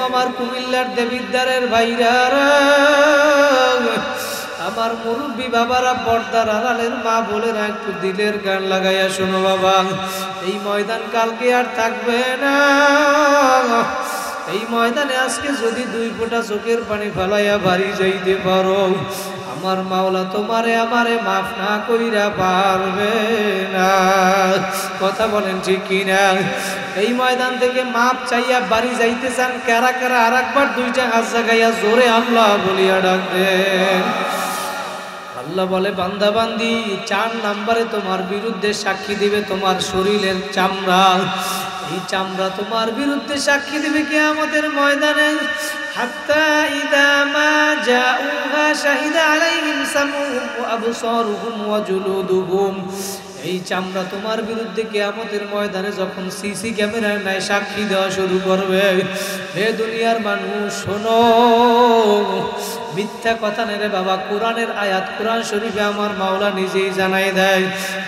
আমার কুমিল্লার দেবিদ্বারের ভাইরা, আমার মুরব্বী বাবারা, পর্দার আড়ালের মা বোনেরা, একটু দিলের গান লাগাইয়া শোনো বাবা। এই ময়দান কালকে আর থাকবে না। এই ময়দানে আজকে যদি 2 ফোঁটা চোখের পানি ফেলাইয়া বাড়ি যাইতে পারো, আমার মাওলা তোমারে আমারে মাফ না কইরা পারবে না। কথা বলেন ঠিক কিনা? এই ময়দান থেকে মাপ চাইয়া বাড়ি যাইতে চান কারা কারা? আর একবার 2টা হাত জাগাইয়া জোরে আল্লাহ বলিয়া ডাকবেন। আল্লাহ বলে, বান্দা বান্দি, 4 নম্বরে তোমার বিরুদ্ধে সাক্ষী দিবে তোমার শরীরের চামড়া। এই চামড়া তোমার বিরুদ্ধে সাক্ষী দিবে কিয়ামতের ময়দানে। হাত্তা ইদা মা জাউহা শাহিদা আলাইহিম সামউহুম ওয়া আবসারুহুম ওয়া জুলুদুহুম। এই চামড়া তোমার বিরুদ্ধে কিয়ামতের ময়দানে যখন সিসি ক্যামেরার নাই সাক্ষী দেওয়া শুরু করবে, হে দুনিয়ার মানুষ শোনো, মিথ্যা কথা নেই রে বাবা। কোরআনের আয়াত, কোরআন শরীফে আমার মাওলা নিজেই জানাই দেয়,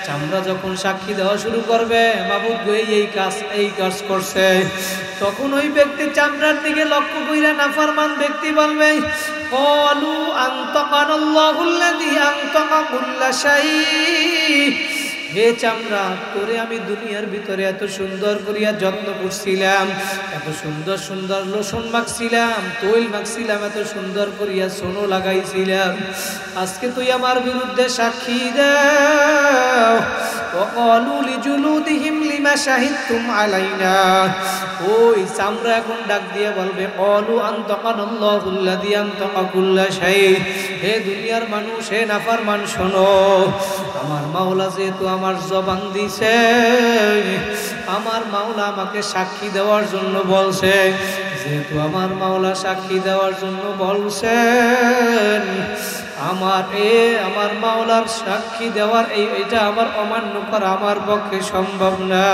চামড়া যখন সাক্ষী দেওয়া শুরু করবে, মাবুদ গো এই কাজ করছে, তখন ওই ব্যক্তি চামড়ার দিকে লক্ষ্য কইরা নাফরমান ব্যক্তি বলবে, ক্বালু আনতাকানাল্লাহুল্লাযী আনতাকা কুল্লা শাই। হে চামড়া, তোরে আমি দুনিয়ার ভিতরে এত সুন্দর করিয়া যত্ন করছিলাম, এত সুন্দর সুন্দর লোশন মাখছিলাম, তৈল মাখছিলাম, এত সুন্দর করিয়া সোনো লাগাইছিলাম, আজকে তুই আমার বিরুদ্ধে সাক্ষী দাও। ওয়াকালু লিজুলুদিহিম লিমা শাহিদতুম আলাইনা। ওই চামড়া এখন ডাক দিয়ে বলবে, ক্বালু আনতাকানাল্লাহুল্লাযী আনতাকা কুল্লা শাই। হে দুনিয়ার মানুষ, হে নাফরমান শোনো, আমার মাওলা যেহেতু আমার জবান দিছে, আমার মাওলা আমাকে সাক্ষী দেওয়ার জন্য বলছে, যেহেতু আমার মাওলা সাক্ষী দেওয়ার জন্য বলছেন, আমার মাওলার সাক্ষী দেওয়ার এইটা আমার অমান্য করা আমার পক্ষে সম্ভব না।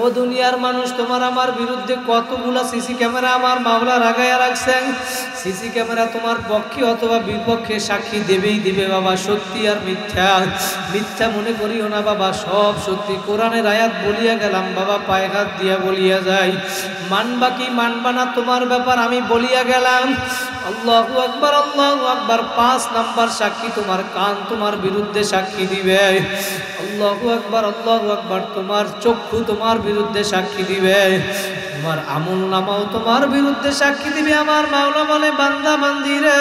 ও দুনিয়ার মানুষ, তোমার আমার বিরুদ্ধে কতগুলা সিসি ক্যামেরা আমার মাওলা লাগাইয়া রাখছেন। সিসি ক্যামেরা তোমার পক্ষে অথবা বিপক্ষে সাক্ষী দেবেই দিবে বাবা। সত্যি আর মিথ্যা, মিথ্যা মনে করিও না বাবা, সব সত্যি। কোরআনের আয়াত বলিয়া গেলাম বাবা, পায়ে হাত দিয়া বলিয়া যাই, মানবা কি মানবা না তোমার ব্যাপার, আমি বলিয়া গেলাম। আল্লাহু আকবার, আল্লাহু আকবার। 5 নাম্বার সাক্ষী তোমার কান তোমার বিরুদ্ধে সাক্ষী দিবে। আল্লাহু আকবার, আল্লাহু আকবার। তোমার চক্ষু তোমার বিরুদ্ধে সাক্ষী দিবে, তোমার আমল নামাও তোমার বিরুদ্ধে সাক্ষী দিবে। আমার মাওলা বলে, বান্দা বান্দিরে,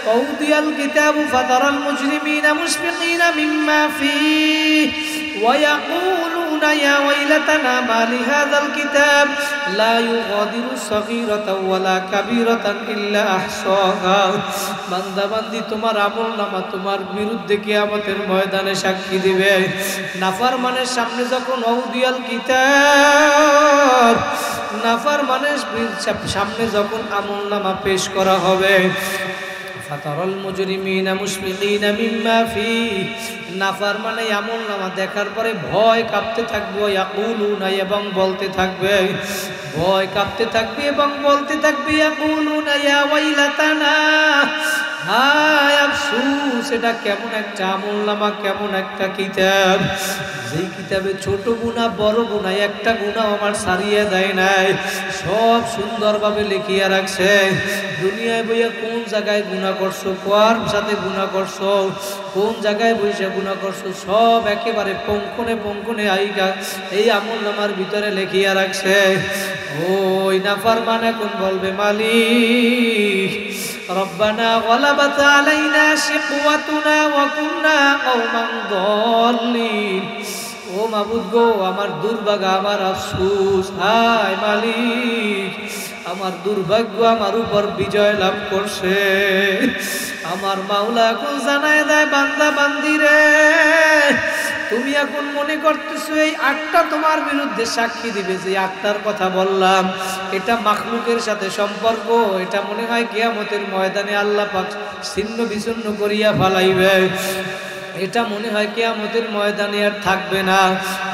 ওয়াউদিয়াল কিতাবু ফাতারাল মুজরিমিনা মুশফিকিনা মিম্মা ফীহি ওয়া ইয়াকুলুনা ইয়া ওয়াইলাতানা মা লিহাযাল কিতাব লা ইউগাদিরু সগীরাতাও ওয়ালা কাবীরাতান ইল্লা আহসাহা। বান্দা বান্দি, তোমার আমল নামা তোমার বিরুদ্ধে কিয়ামতের ময়দানে সাক্ষী দিবে। নাফরমানের সামনে যখন ওয়াউদিয়াল কিতাব, নাফরমানের সামনে যখন আমল নামা পেশ করা হবে, ফাতারাল মুজরিমিনা মুশফিকিনা মিম্মা ফীহি, নাফরমানে আমল নামা দেখার পরে ভয় কাঁপতে থাকবে, ইয়াকুলুনা, এবং বলতে থাকবে, ভয় কাঁপতে থাকবে এবং বলতে থাকবে, ইয়াকুলুনা ইয়া ওয়াইলাতানা, হায় আফসোস, এটা কেমন একটা আমল নামা, কেমন একটা কিতাব, যেই কিতাবে ছোট গুনাহ বড় গুনাহ একটা গুনাহ আমার ছাড়িয়ে দেয় নাই, সব সুন্দরভাবে লিখিয়া রাখছে। দুনিয়ায় বইয়া কোন জায়গায় গুনাহ করছো, কার সাথে গুনাহ করছো, কোন জায়গায় বসে গুনাহ করছো, সব একেবারে পঙ্কনে পঙ্কনে এই আমল নামার ভিতরে লিখিয়া রাখছে। ওই নাফরমান এখন বলবে, মালিক রব্বানা গলাবাত আলাইনা শিকওয়াতুনা ওয়া কুননা কওমান দাল্লিন। ও মাবুদ গো, আমার দুর্ভাগ্য, আমার আফসোস, হায় মালিক, আমার দুর্ভাগ্য আমার উপর বিজয় লাভ করছে। আমার মাওলা এখন জানায় দেয়, বান্দা বান্দিরে, তুমি এখন মনে করতেছো এই 8টা তোমার বিরুদ্ধে সাক্ষী দিবে, যে 8টার কথা বললাম, এটা মাখলুকের সাথে সম্পর্ক, এটা মনে হয় কিয়ামতের ময়দানে আল্লাহ পাক ছিন্ন বিচ্ছিন্ন করিয়া ফেলাইবে, এটা মনে হয় কিয়ামতের ময়দানে আর থাকবে না।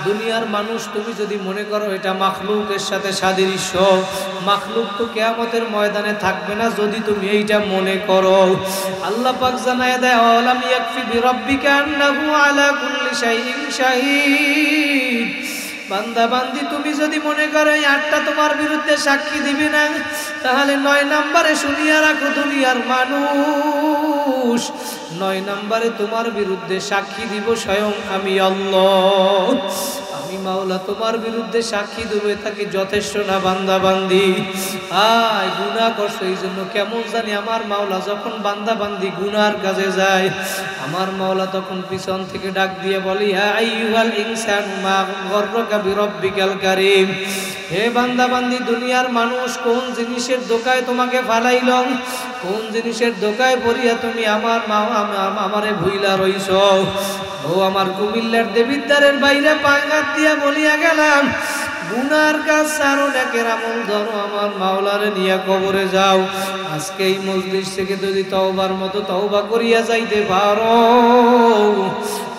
দুনিয়ার মানুষ, তুমি যদি মনে করো এটা মাখলুকের সাথে সাদৃশ্য, মাখলুক তো কিয়ামতের ময়দানে থাকবে না যদি তুমি এইটা মনে করো। আল্লাহ পাক জানায় দেয়, আলাম ইয়াকফি বিরাব্বিকা আন্নাহু আলা কুল্লি শাইইন শাহীদ। বান্দা বান্দি তুমি যদি মনে করো এই 8টা তোমার বিরুদ্ধে সাক্ষী দিবি না, তাহলে 9 নম্বরে শুনিয়া রাখো দুনিয়ার মানুষ, 9 নম্বরে তোমার বিরুদ্ধে সাক্ষী দিব স্বয়ং আমি আল্লাহ। আমি মাওলা তোমার বিরুদ্ধে সাক্ষী দেবে তাকে যথেষ্ট না বান্দা বান্দি? আয় গুনাহ করছো এই জন্য কেমন জানি আমার মাওলা যখন বান্দা বান্দি গুনার কাজে যায়, আমার মাওলা তখন পিছন থেকে ডাক দিয়ে বলি, হ্যাঁ আইয়ুহাল ইনসানু মা গররাকা বিরব্বিকাল কারীম। হে বান্দা বান্দি, দুনিয়ার মানুষ কোন জিনিসের দোকায় তোমাকে ফালাইল, কোন জিনিসের দোকায় পড়িয়া তুমি আমারে ভুইলা রইছ। ও আমার কুমিল্লার দেবিদ্বারের বাইরে পাঙ্গাত দিয়া বলিয়া গেলাম, গুনার কাজ ছাড়ো, নেকের আমল ধরো, আমার মাওলারে নিয়ে কবরে যাও। আজকে এই মজলিস থেকে যদি তওবার মতো তওবা করিয়া যাইতে পারো,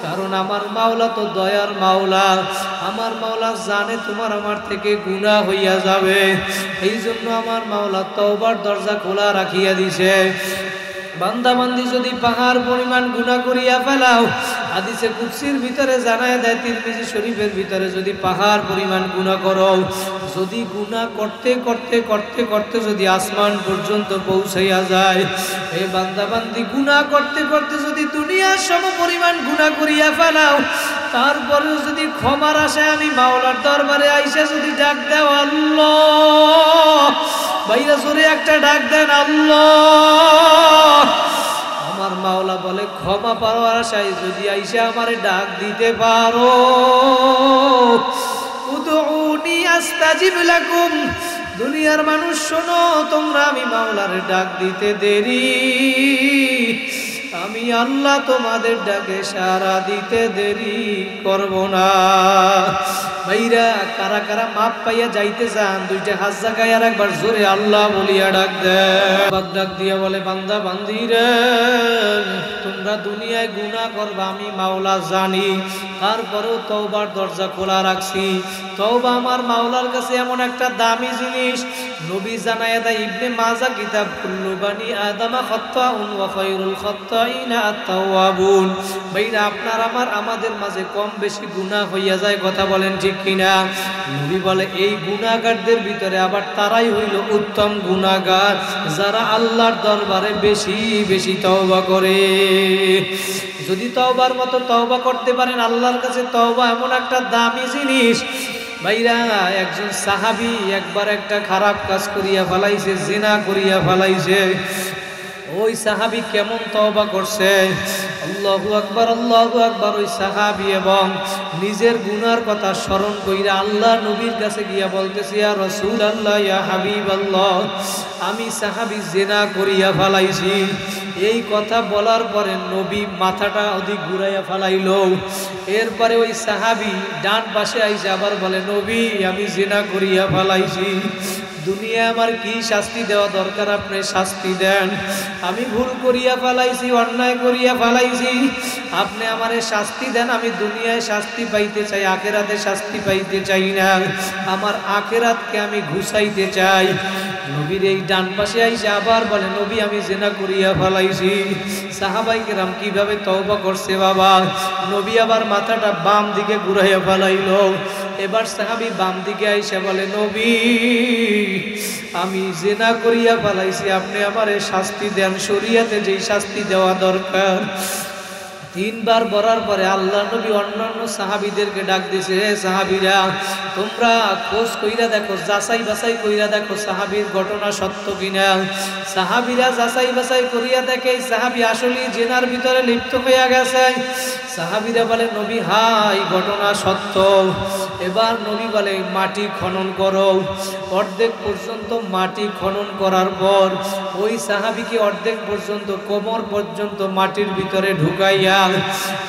কারণ আমার মাওলা তো দয়ার মাওলা, আমার মাওলা জানে তোমার আমার থেকে গুনাহ হইয়া যাবে, এই জন্য আমার মাওলা তওবার দরজা খোলা রাখিয়া দিছে। বান্দা বান্দি যদি পাহাড় পরিমাণ গুনাহ করিয়া ফেলাও, হাদিসে কুদসির ভিতরে জানায় দেয়, তিরমিজি শরীফের ভিতরে যদি পাহাড় পরিমাণ গুনাহ করো, যদি গুনাহ করতে করতে করতে করতে যদি আসমান পর্যন্ত পৌঁছাইয়া যায়, এই বান্দা বান্দি গুনাহ করতে করতে যদি দুনিয়ার সম পরিমাণ গুনাহ করিয়া ফেলাও, তারপরে যদি ক্ষমার আশায় আমি মাওলার দরবারে আইসা যদি ডাক দাও আল্লাহ, ভাইরা জোরে একটা ডাক দেন আল্লাহ, আমার মাওলা বলে ক্ষমা পাওয়ার আশায় যদি আইসা আমারে ডাক দিতে পারো, উদউনি আস্তাজিব লাকুম। দুনিয়ার মানুষ শোনো, তোমরা আমি মাওলারে ডাক দিতে দেরি, আমি আল্লাহ তোমাদের ডাকে সাড়া দিতে দেরি করব না। ভাইরা কারা কারা মাপ পাইয়া যাইতে চান, 2টা হাত জাগায় আর একবার জোরে আল্লাহ বলিয়া ডাক দেয়। ডাক দিয়া বলে, বান্দা বান্দিরে তোমরা দুনিয়ায় গুনাহ করবা আমি মাওলা জানি, তারপরেও তওবার দরজা খোলা রাখছি। তওবা আমার মাওলার কাছে এমন একটা দামি জিনিস, নবী জানায়া দেয়, ইবনে মাজাহ কিতাব, কুল্লু বানি আদমা খাত্তাউন ওয়া খায়রুল খাত্তাইনা আত-তাওয়াবুন। ভাইরা আপনার আমাদের মাঝে কম বেশি গুনাহ হইয়া যায়, কথা বলেন ঠিক কিনা? নবী বলে এই গুনাহগারদের ভিতরে আবার তারাই হইল উত্তম গুনাহগার, যারা আল্লাহর দরবারে বেশি বেশি তওবা করে। যদি তওবার মতো তওবা করতে পারেন, আল্লাহর কাছে তওবা এমন একটা দামি জিনিস। ভাইরা একজন সাহাবী একবার একটা খারাপ কাজ করিয়া ফেলাইছে, জিনা করিয়া ফেলাইছে। ওই সাহাবী কেমন তওবা করছে, আল্লাহু আকবার আল্লাহু আকবার। ওই সাহাবী এবং নিজের গুনার কথা স্মরণ কইরা আল্লাহ নবীর কাছে গিয়া বলতেছে, ইয়া রাসূলুল্লাহ ইয়া হাবিবাল্লাহ, আমি সাহাবী জিনা করিয়া ফেলাইছি। এই কথা বলার পরে নবী মাথাটা অধিক ঘুরাইয়া ফেলাইল। এরপরে ওই সাহাবী ডান পাশে আইসা আবার বলে, নবী আমি জিনা করিয়া ফেলাইছি, দুনিয়ায় আমার কি শাস্তি দেওয়া দরকার আপনি শাস্তি দেন, আমি ভুল করিয়া ফেলাইছি, অন্যায় করিয়া ফেলাইছি, আপনি আমারে শাস্তি দেন। আমি দুনিয়ায় শাস্তি পাইতে চাই, আখিরাতে শাস্তি পাইতে চাই না, আমার আখিরাতকে আমি ঘুষাইতে চাই। নবীর এই ডান পাশে আইসা আবার বলে, নবী আমি জিনা করিয়া ফেলাইছি। সাহাবায়ে কেরাম কিভাবে তওবা করছে বাবা। নবী আবার মাথাটা বাম দিকে ঘুরাইয়া ফেলাইল। এবার সাহাবী বাম দিকে আইসা বলে, নবী আমি জিনা করিয়া ফেলাইছি, আপনি আমারে শাস্তি দেন, শরীয়তে যেই শাস্তি দেওয়া দরকার। 3 বার বলার পরে আল্লাহ নবী অন্যান্য সাহাবীদেরকে ডাক দিছে, হে সাহাবীরা তোমরা খোঁজ কইরা দেখো, যাচাই বাছাই কইরা দেখো সাহাবীর ঘটনা সত্য কিনা। সাহাবীরা যাচাই বাছাই করিয়া দেখে এই সাহাবী আসলে জিনার ভিতরে লিপ্ত হইয়া গেছে। সাহাবীরা বলে, নবী হাই ঘটনা সত্য। এবার নবী বলে, মাটি খনন করো। অর্ধেক পর্যন্ত মাটি খনন করার পর ওই সাহাবীকে অর্ধেক পর্যন্ত কোমর পর্যন্ত মাটির ভিতরে ঢুকাইয়া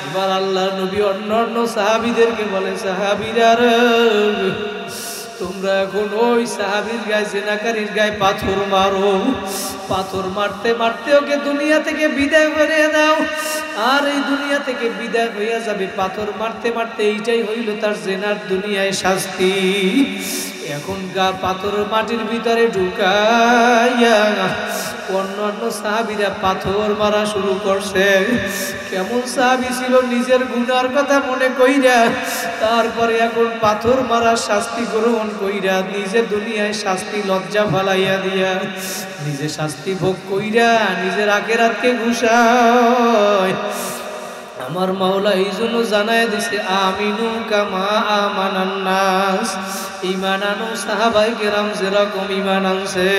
এবার আল্লাহ নবী অন্যান্য সাহাবীদেরকে বলে, সাহাবীরা তোমরা এখন ওই সাহাবীর গায়ে, জিনাকারীর গায়ে পাথর মারো, পাথর মারতে মারতে ওকে দুনিয়া থেকে বিদায় করে দাও। আর এই দুনিয়া থেকে বিদায় হইয়া যাবে, পাথর মারতে মারতে এইটাই হইল তার জিনার দুনিয়ায় শাস্তি। এখন পাথরের মাটির ভিতরে ঢুকাইয়া অন্যান্য সাহাবীরা পাথর মারা শুরু করছে। কেমন সাহাবী ছিল, নিজের গুনার কথা মনে কইরা তারপরে এখন পাথর মারা শাস্তি গ্রহণ কইরা নিজে দুনিয়ায় শাস্তি লজ্জা ফালাইয়া দিয়া নিজে শাস্তি ভোগ কইরা নিজের আখিরাতকে ঘুষায়। আমার মাওলা এই জন্য জানায় দিছে আমিনু কামা আমানান নাস, ঈমান আনো সাহাবায়ে কেরাম যেরকম ঈমান আনছে।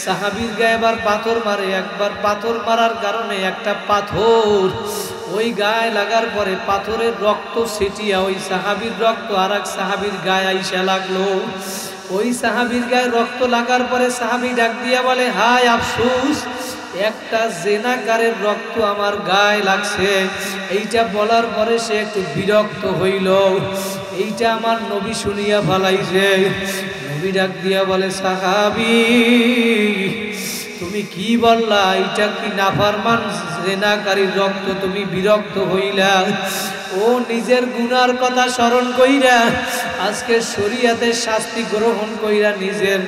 সাহাবীর গায়ে একবার পাথর মারে, একবার পাথর মারার কারণে একটা পাথর ওই গায়ে লাগার পরে পাথরের রক্ত ছিটিয়া ওই সাহাবীর রক্ত আর এক সাহাবীর গায়ে আইসা লাগলো। ওই সাহাবীর গায়ে রক্ত লাগার পরে সাহাবী ডাক দিয়া বলে হায় আফসোস, একটা জেনাকারের রক্ত আমার গায়ে লাগছে। এইটা বলার পরে সে একটু বিরক্ত হইল, এইটা আমার নবী শুনিয়া ফালাইছে। নবী ডাক দিয়া বলে সাহাবী তুমি কি বললা, এইটা কি নাফরমান জেনাকারীর রক্ত, তুমি বিরক্ত হইলা? ও নিজের গুনার কথা স্মরণ কইরা আজকে শরীয়তের শাস্তি গ্রহণ কইরা নিজের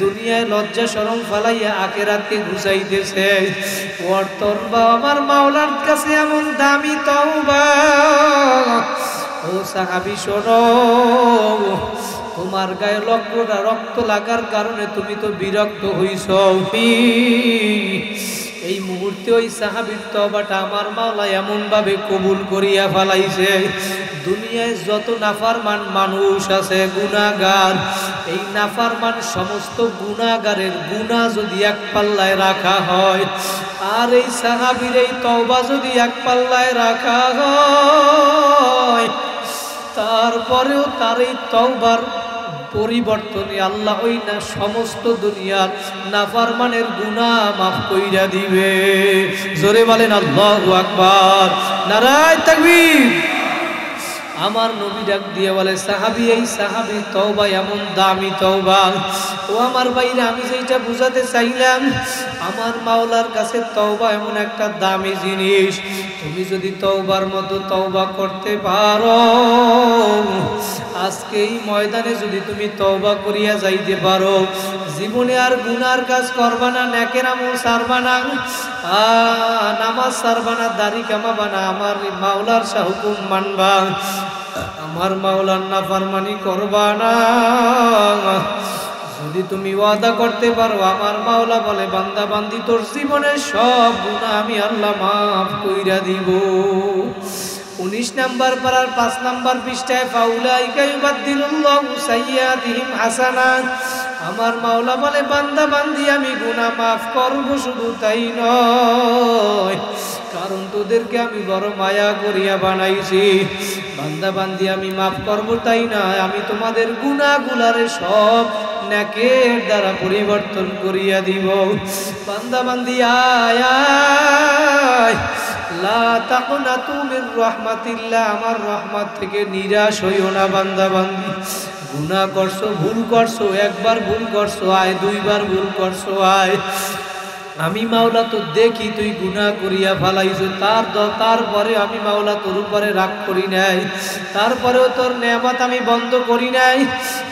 দুনিয়ায় লজ্জা শরম ফালাইয়া আখিরাতকে ঘুষাইতেছে। ওর তওবা আমার মাওলার কাছে এমন দামি তওবা। ও সাহাবী শোনো, তোমার গায়ে রক্ত লাগার কারণে তুমি তো বিরক্ত হইছো। এই মুহূর্তে ওই সাহাবীর তওবাটা আমার মাওলা এমন ভাবে কবুল করিয়া ফেলাইছে। দুনিয়ায় যত নাফরমান মানুষ আছে গুনাহগার, এই নাফরমান সমস্ত গুনাহগারের গুনাহ যদি এক পাল্লায় রাখা হয় আর এই সাহাবীর এই তওবা যদি এক পাল্লায় রাখা হয়, তারপরেও তার এই তওবার পরিবর্তনে আল্লাহ ওই না সমস্ত দুনিয়ার নাফরমানের গুনাহ মাফ কইরা দিবে। জোরে বলেন আল্লাহু আকবার, নারায়ে তাকবীর। আমার নবী ডাক দিয়ে বলে সাহাবী, এই সাহাবীর তওবা এমন দামি তওবা। ও আমার ভাইরা, আমি যেটা বুঝাতে চাইলাম, আমার মাওলার কাছে তওবা এমন একটা দামি জিনিস। তুমি যদি তওবার মতো তওবা করতে পারো, আজকে এই ময়দানে যদি তুমি তওবা করিয়া যাইতে পারো, জীবনে আর গুনার কাজ করবা না, নেকের আমল ছাড়বা না, নামাজ ছাড়বা না, দাড়ি কামাবা না, আমার মাওলার হুকুম মানবা, আমার মাওলার নাফরমানি করবা না। যদি তুমি ওয়াদা করতে পারো, আমার মাওলা বলে বান্দা বান্দি তোর জীবনের সব গুনাহ আমি আল্লাহ মাফ কইরা দিব। 19 নাম্বার পারার 5 নাম্বার পৃষ্ঠায় ফাউলাইকা ইউবাদদিলুল্লাহু সাইয়্যাতিহিম হাসানাত। আমার মাওলা বলে বান্দা বান্দি আমি গুনাহ মাফ করব, শুধু তাই নয়, কারণ তোদেরকে আমি বড় মায়া করিয়া বানাইছি। বান্দা বান্দি আমি মাফ করব তাই না, আমি তোমাদের গুনাহগুলারে সব নেকের দ্বারা পরিবর্তন করিয়া দিব। বান্দা বান্দি আয় আয়, লা তাকনাতু মির রাহমাতিল্লাহ, আমার রহমত থেকে নিরাশ হইও না। বান্দা বান্দি গুনাহ করছো, ভুল করছো, একবার ভুল করছো আয়, দুইবার ভুল করছো আয়, আমি মাওলা তো দেখি তুই গুনাহ করিয়া ফেলাইছো, তারপরে আমি মাওলা তোর উপরে রাগ করি নাই, তারপরেও তোর নেয়ামত আমি বন্ধ করি নাই।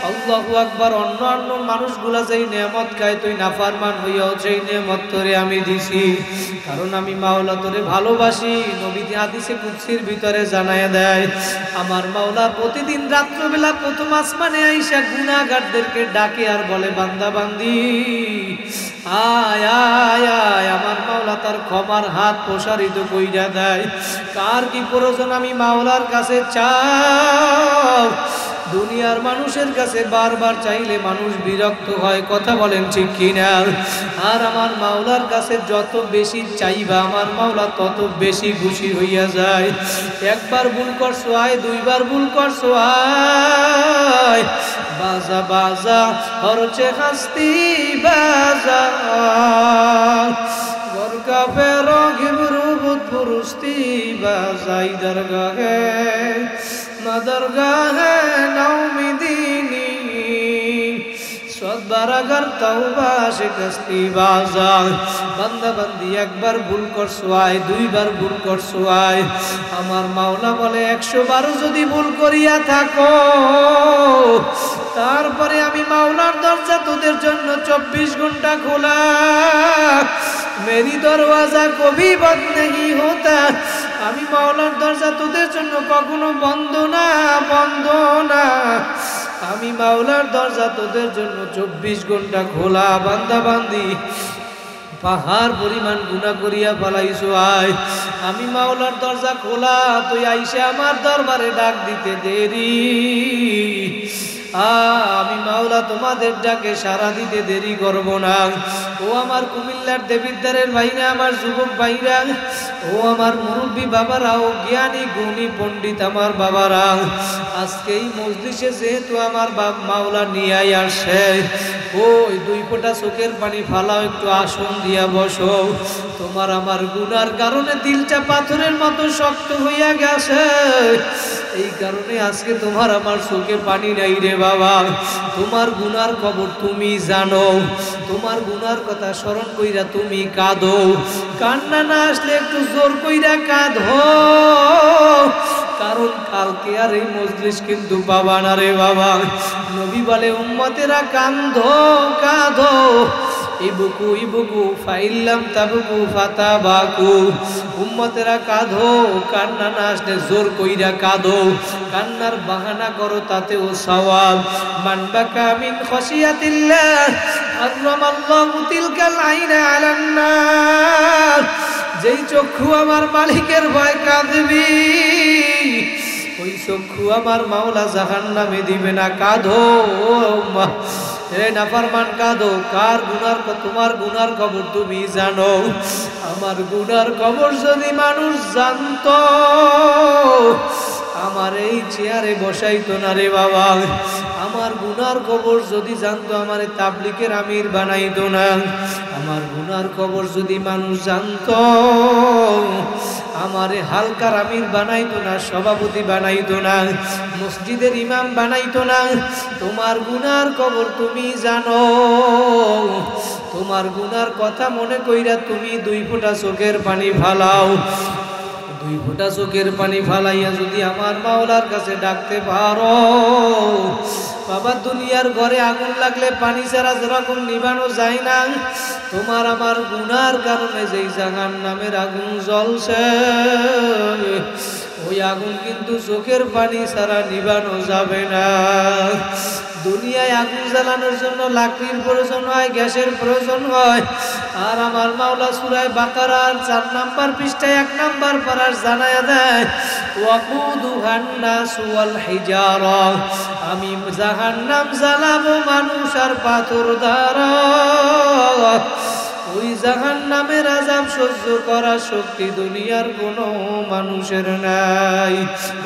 আল্লাহু আকবার। অন্য মানুষগুলা যেই নেয়ামত খায়, তুই নাফরমান হইয়াও সেই নেয়ামত তোরে আমি দিছি, কারণ আমি মাওলা তোরে ভালোবাসি। নবী হাদিসে কুদসির ভিতরে জানায়া দেয়, আমার মাওলা প্রতিদিন রাত্রবেলা প্রথম আসমানে আইসা গুনাহগারদেরকে ডাকে আর বলে বান্দা বান্দি আয় আয় আয়। আমার মাওলা তার ক্ষমার হাত প্রসারিত কইরা দেয়। কার কি প্রয়োজন আমি মাওলার কাছে চাও। দুনিয়ার মানুষের কাছে বারবার চাইলে মানুষ বিরক্ত হয়, কথা বলেন ঠিক কিনা? আর আমার মাওলার কাছে যত বেশি চাইবা, আমার মাওলা তত বেশি খুশি হইয়া যায়। একবার ভুল করছো আয়, দুইবার ভুল করছো আয়, বাজা বাজা হরচে হাস্তি বাজা, গরকা ফেরো ঘিবরু বুধ পুরুস্তি বাজাই দরগাহে দরগাহে নাউমিদিনী সদবারাগার তওবা শিকস্তি বাজা। বান্দা বান্দি একবার ভুল করছো আয়, দুইবার ভুল করছো আয়, আমার মাওলা বলে 100 বার যদি ভুল করিয়া থাকো, তারপরে আমি মাওলার দরজা তোদের জন্য 24 ঘন্টা খোলা। মেরি দরওয়াজা কবি বন্ধ নেই হতা, আমি মাওলার দরজা তোদের জন্য কখনো বন্ধ না, বন্ধ না। আমি মাওলার দরজা তোদের জন্য 24 ঘন্টা খোলা। বান্দা বান্দি পাহাড় পরিমাণ গুনাহ করিয়া ফেলাইছো, আয় আমি মাওলার দরজা খোলা, তুই আইসে আমার দরবারে ডাক দিতে দেরি। আমি মাওলা তোমাদের ডাকে সাড়া দিতে দেরি করব না। ও আমার কুমিল্লার দেবিদ্বারের ভাইরা, আমার যুবক ভাইরা, ও আমার মুরব্বী বাবারা, ও জ্ঞানী গুণী পণ্ডিত আমার বাবারা, আজকে এই মজলিসে যেহেতু আমার মাওলা নিয়ে আসে, ওই 2 ফোঁটা চোখের পানি ফালাও, একটু আসন দিয়া বসো। তোমার আমার গুনার কারণে দিলটা পাথরের মতো শক্ত হইয়া গেছে, এই কারণে আজকে তোমার আমার চোখে পানি নাই রে বাবা। তোমার গুনার খবর তুমি জানো, তোমার গুনার কথা স্মরণ কইরা তুমি কাঁদো। কান্না না আসলে একটু জোর কইরা কাঁদো, কারণ কালকে আর এই মজলিস কিন্তু পাবা না রে বাবা। নবী বলে উম্মতেরা কাঁদো কাঁদো, ইবুকু ইবুকু ফাইল্লাম তাবুকু ফাতাবাকু। উম্মতেরা কাঁদো, কান্না না আসলে জোর কইরা কাঁদো, কান্নার বাহানা করো তাতেও সওয়াব। মান বাকা মিন খাশিয়াতিল্লাহ হারামাল্লাহু তিলকাল আইনা আলান নার। যেই চক্ষু আমার মালিকের ভয় কাঁদবি, ওই চক্ষু আমার মাওলা জাহান্নামে দিবে না। কাঁদো রে নাফরমান কাঁদো। কার গুনার, তোমার গুনার খবর তুমি জানো। আমার গুনার খবর যদি মানুষ জানতো, আমার এই চেয়ারে বসাইতো না রে বাবা। আমার গুনার খবর যদি জানতো, আমার তাবলিগের আমির বানাইতো না। আমার গুনার খবর যদি মানুষ জানতো, আমারে হালকার আমির বানাইতো না, সভাপতি বানাইতো না, মসজিদের ইমাম বানাইতো না। তোমার গুনার খবর তুমি জানো, তোমার গুনার কথা মনে কইরা তুমি 2 ফোঁটা চোখের পানি ফালাও। 2 ফোঁটা চোখের পানি ফালাইয়া যদি আমার মাওলার কাছে ডাকতে পারো, বাবা দুনিয়ার ঘরে আগুন লাগলে পানি ছাড়া যেরকম নিভানো যায় না, তোমার আমার গুনার কারণে যেই জাহান্নামের আগুন জ্বলছে, ওই আগুন কিন্তু চোখের পানি ছাড়া নিভানো যাবে না। দুনিয়ায় আগুন জ্বালানোর জন্য লাকড়ির প্রয়োজন হয়, গ্যাসের প্রয়োজন হয়। আর আমার মাওলা সূরা বাকারার 4 নম্বর পৃষ্ঠায় 1 নম্বর পারার জানায়া দেয়, ওয়াকুদুহান নাস ওয়াল হিজারা। আমি জাহান্নাম জ্বালাবো মানুষ আর পাথর দ্বারা। ওই জাহান্নামের আযাব সহ্য করার শক্তি দুনিয়ার কোনো মানুষের নাই।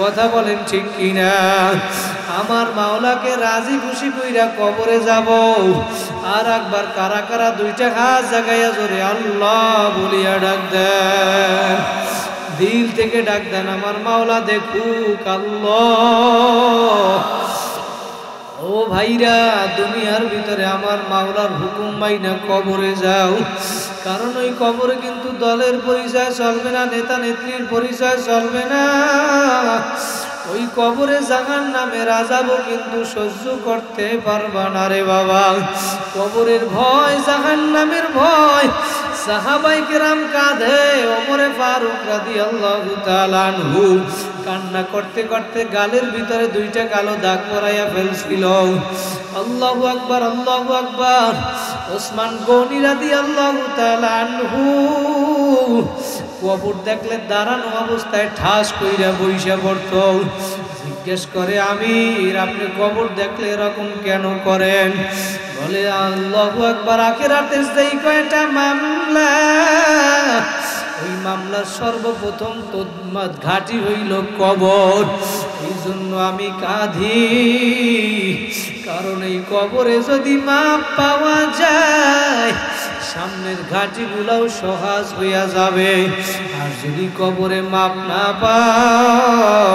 কথা বলেন ঠিক কিনা? আমার মাওলাকে রাজি খুশি কইরা কবরে যাব। আর একবার কারা কারা 2টা হাত জাগাইয়া জোরে আল্লাহ বলিয়া ডাক দেন, দিল থেকে ডাক দেন, আমার মাওলা দেখুক আল্লাহ। ও ভাইরা, দুনিয়ার ভিতরে আমার মাওলার হুকুম মাইনা কবরে যাও, কারণ ওই কবরে কিন্তু দলের পরিচয় চলবে না, নেতা নেত্রীর পরিচয় চলবে না। ওই কবরে জাহান্নামের আযাবও কিন্তু সহ্য করতে পারবা না রে বাবা। কবরের ভয়, জাহান্নামের ভয়। সাহাবায়ে কেরাম কাঁধে, ওমরে ফারুক রাদিয়াল্লাহু তাআলা আনহু কান্না করতে করতে গালের ভিতরে 2টা কালো দাগ পরাইয়া ফেলছিল। আল্লাহু আকবার, আল্লাহু আকবার। ওসমান গনি রাদিয়াল্লাহু তাআলা আনহু কবর দেখলে দাঁড়ানো অবস্থায় ঠাস কইরা বইসা পড়ত। জিজ্ঞেস করে, আমির আপনি কবর দেখলে এরকম কেন করেন? বলে, আল্লাহু আকবার, আখিরাতের যেই কয়টা মামলা, ওই মামলার সর্বপ্রথম তো ঘাঁটি হইল কবর। এই জন্য আমি কাঁদি, কারণ এই কবরে যদি মাপ পাওয়া যায়, সামনের ঘাটিগুলোও সহজ হইয়া যাবে। আর যদি কবরে মাপ না পাও,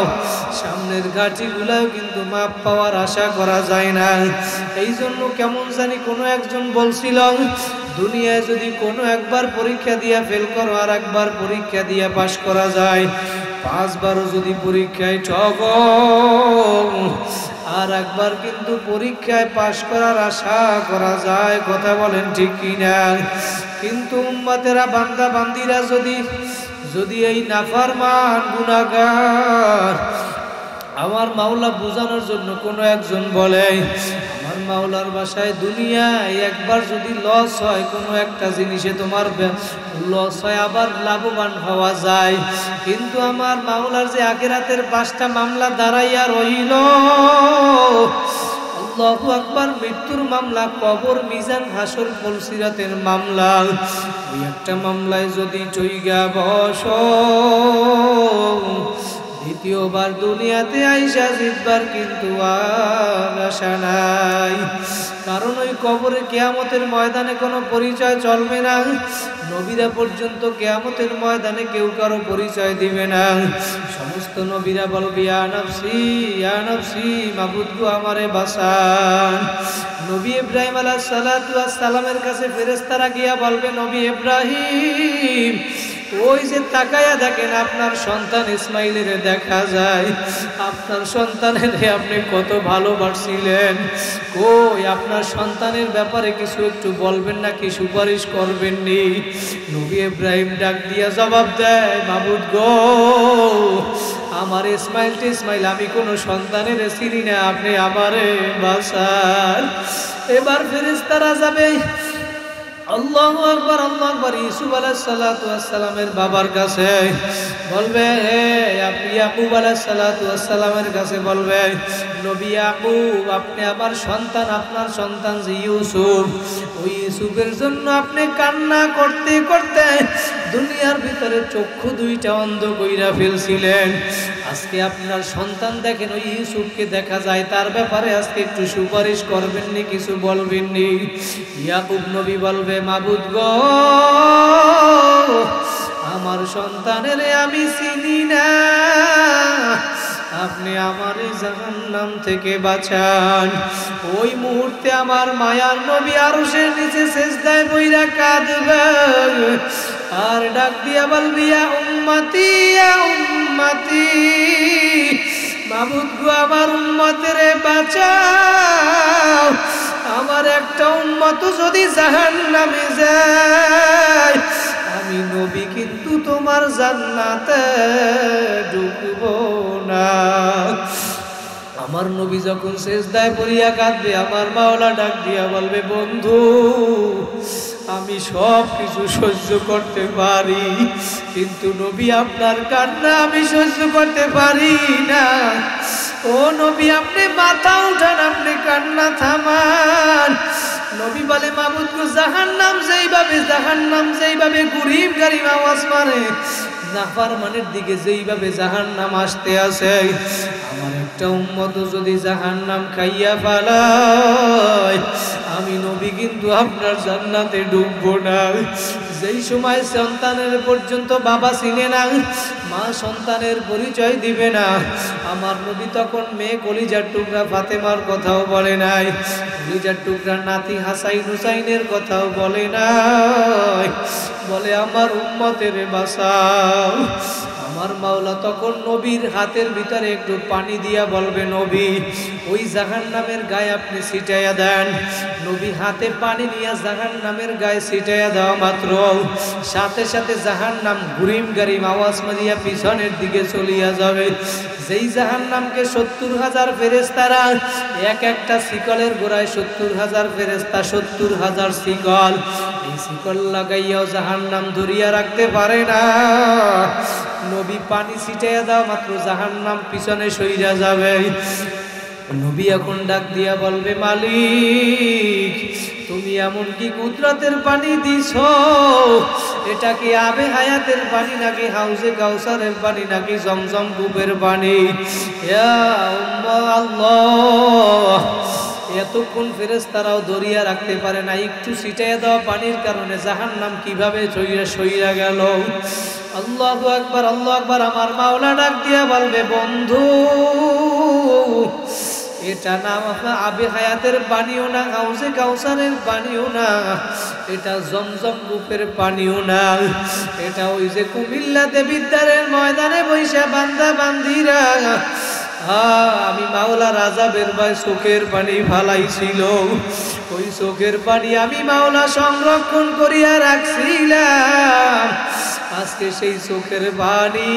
সামনের ঘাটিগুলোও কিন্তু মাপ পাওয়ার আশা করা যায় না। এই জন্য কেমন জানি কোনো একজন বলছিল, দুনিয়ায় যদি কোনো একবার পরীক্ষা দিয়া ফেল করো, আর একবার পরীক্ষা দিয়া পাশ করা যায়, 5 বারও যদি পরীক্ষায় ঠকো, আর একবার কিন্তু পরীক্ষায় পাশ করার আশা করা যায়, কথা বলেন ঠিক কিনা? কিন্তু উম্মতেরা বান্দা বান্দিরা যদি এই নাফরমান গুনাহগার আমার মাওলা বোঝানোর জন্য কোনো একজন বলে আমার মাওলার বাসায় দুনিয়ায় একবার যদি লস হয়, কোনো একটা জিনিসে তোমার লস হয় আবার লাভবান হওয়া যায়, কিন্তু আমার মাওলার যে আখিরাতের 5টা মামলা দাঁড়াইয়া রইল, আল্লাহু আকবার, মৃত্যুর মামলা, কবর, মিজান, হাসর, পুলসিরাতের মামলা, ওই একটা মামলায় যদি চইগা বসো, দ্বিতীয়বার দুনিয়াতে আইসা জিতবার কিন্তু আর আশা নাই। কারণ ওই কবরে কিয়ামতের ময়দানে কোনো পরিচয় চলবে না। নবীরা পর্যন্ত কিয়ামতের ময়দানে কেউ কারো পরিচয় দিবে না। সমস্ত নবীরা বলবে ইয়া নফসি ইয়া নফসি, মাবুদ গো আমারে বাঁচান। নবী ইব্রাহিম আলাইহিস সালাতু ওয়াস সালামের কাছে ফেরেশতারা গিয়া বলবে নবী ইব্রাহিম, ওই যে তাকায়া দেখেন আপনার সন্তান ইসমাইলের দেখা যায়, আপনার সন্তানের আপনি কত ভালোবাসছিলেন, কই আপনার সন্তানের ব্যাপারে কিছু একটু বলবেন নাকি, সুপারিশ করবেননি? নবী ইব্রাহিম ডাক দিয়া জবাব দেয়, মাবুদ গো আমার ইসমাইল আমি কোনো সন্তানের চিনি না, আপনি আমারে বাঁচান। এবার ফেরেশতারা যাবে আল্লাহু আকবার আল্লাহু আকবার ইউসুফ আলাইহিস সালাতু ওয়াস সালামের বাবার কাছে বলবে, আপনি ইয়াকুব আলাইহিস সালাতু ওয়াস সালামের কাছে বলবে, নবী ইয়াকুব আপনি আমার সন্তান, আপনার সন্তান যে ইউসুফ, ওই ইউসুফের জন্য আপনি কান্না করতে করতে দুনিয়ার ভিতরে চক্ষু 2টা অন্ধ কইরা ফেলছিলেন। আজকে আপনার সন্তান দেখেন ওই ইউসুফকে দেখা যায়, তার ব্যাপারে আজকে একটু সুপারিশ করবেননি, কিছু বলবেননি? ইয়াকুব নবী বলবে, মাবুদ গো আমার সন্তানের আমি চিনি না, আপনি আমার জাহান্নাম থেকে বাঁচান। ওই মুহূর্তে আমার মায়ার নবী আরশের নিচে সিজদায় বইরা কাঁদবে আর ডাক দিয়া বলবি, ইয়া উম্মতি ইয়া উম্মতি, মাবুদ গো আমার উম্মতের বাঁচাও, আমার একটা উম্মত যদি জাহান্নামে যায় আমি নবী কিন্তু তোমার জান্নাতে ঢুকব না। আমার নবী যখন সিজদায় পড়িয়া কাঁদবে, আমার মাওলা ডাক দিয়া বলবে, বন্ধু আমি সব কিছু সহ্য করতে পারি, কিন্তু নবী আপনার কান্না আমি সহ্য করতে পারি না। ও নবী আপনি মাথা উঠান, আপনি কান্না থামান। নবী বলে, মাবুদ গো জাহান্নাম যেইভাবে গরিব গারিব আওয়াজ মারে, নাফরমানের দিকে যেইভাবে জাহান্নাম আসতে আছে, আমার একটা উম্মত যদি জাহান্নাম খাইয়া ফেলায় আমি নবী কিন্তু আপনার জান্নাতে ঢুকবো না। যেই সময় সন্তানের পর্যন্ত বাবা চিনে না, মা সন্তানের পরিচয় দিবে না, আমার নবী তখন মেয়ে কলিজার টুকরা ফাতেমার কথাও বলে নাই, কলিজার টুকরা নাতি হাসাইন হুসাইনের কথাও বলে নাই, বলে আমার উম্মতের বাঁচাও। আমার মাওলা তখন নবীর হাতের ভিতরে একটু পানি দিয়া বলবে, নবী ওই জাহান্নামের গায়ে আপনি ছিটাইয়া দেন। নবী হাতে পানি নিয়ে জাহান্নামের গায়ে ছিটাইয়া দেওয়া মাত্র সাথে সাথে জাহান্নাম গুরিম গারিম আওয়াজ মারিয়া পিছনের দিকে চলিয়া যাবে। যেই জাহান্নামকে 70,000 ফেরেশতারা এক একটা শিকলের গোড়ায় 70,000 ফেরেশতা 70,000 শিকল, এই শিকল লাগাইয়াও জাহান্নাম ধরিয়া রাখতে পারে না। নবী পানি ছিটাইয়া দাও মাত্র জাহান্নাম পিছনে সইরা যাবে। নবী এখন ডাক দিয়া বলবে, মালিক তুমি এমন কি কুদরতের পানি দিছো, এটা কি আবে হায়াতের পানি নাকি হাউজে কাউসারের পানি নাকি জমজম কূপের পানি? ইয়া আল্লাহ, এতক্ষণ ফেরেশতারাও দরিয়া রাখতে পারে না, একটু ছিটাইয়া দেওয়া পানির কারণে জাহান্নাম কিভাবে সইয়া গেল। আল্লাহু আকবার আল্লাহু আকবার। আমার মাওলা ডাক দিয়া বলবে, বন্ধু এটা না আবে হায়াতের পানিও না, হাউজে কাউসারের পানিও না, এটা জমজম কূপের পানিও না, এটা ওই যে কুমিল্লা দেবিদ্বারের ময়দানে বৈশা বান্দা বান্দিরা আমি মাওলা রাজাবের ভাই চোখের পানি ফালাইছিল, ওই চোখের পানি আমি মাওলা সংরক্ষণ করিয়া রাখছিলাম। আজকে সেই চোখের পানি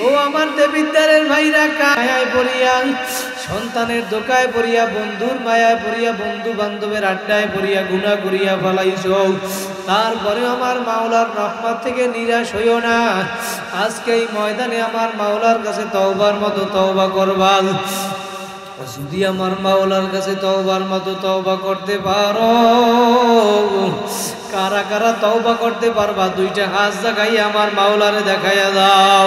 ও আমার দেবিদ্বারের ভাইরা কায়ায় পড়িয়া, সন্তানের দোকায় পড়িয়া, বন্ধুর মায়ায় পড়িয়া, বন্ধু বান্ধবের আড্ডায় পড়িয়া গুনাহ করিয়া ফেলাইছ। তারপরে আমার মাওলার রহমত থেকে নিরাশ হইও না। আজকে এই ময়দানে আমার মাওলার কাছে তওবার মতো তওবা করবা। যদি আমার মাওলার কাছে তওবার মতো তওবা করতে পারো, কারা কারা তওবা করতে পারবা দুইটা হাত জাগাইয়া আমার মাওলারে দেখাইয়া দাও।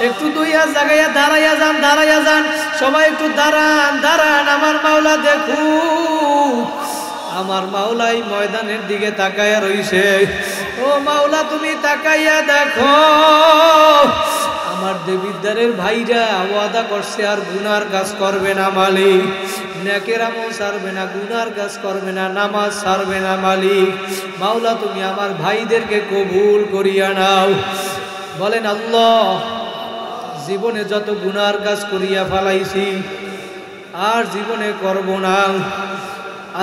একটু দুই হাত জাগাইয়া দাঁড়াইয়া যান, দাঁড়াইয়া যান সবাই, একটু দাঁড়ান দাঁড়ান, আমার মাওলা দেখুক। আমার মাওলা এই ময়দানের দিকে তাকাইয়া রইছে। ও মাওলা তুমি তাকাইয়া দেখো, আমার দেবিদ্বারের ভাইরা ওয়াদা করছে আর গুনার কাজ করবে না মালিক, নেকের আমল ছাড়বে না, গুনার কাজ করবে না, নামাজ ছাড়বে না মালিক। মাওলা তুমি আমার ভাইদেরকে কবুল করিয়া নাও। বলেন আল্লাহ, জীবনে যত গুনার কাজ করিয়া ফেলাইছি আর জীবনে করব না।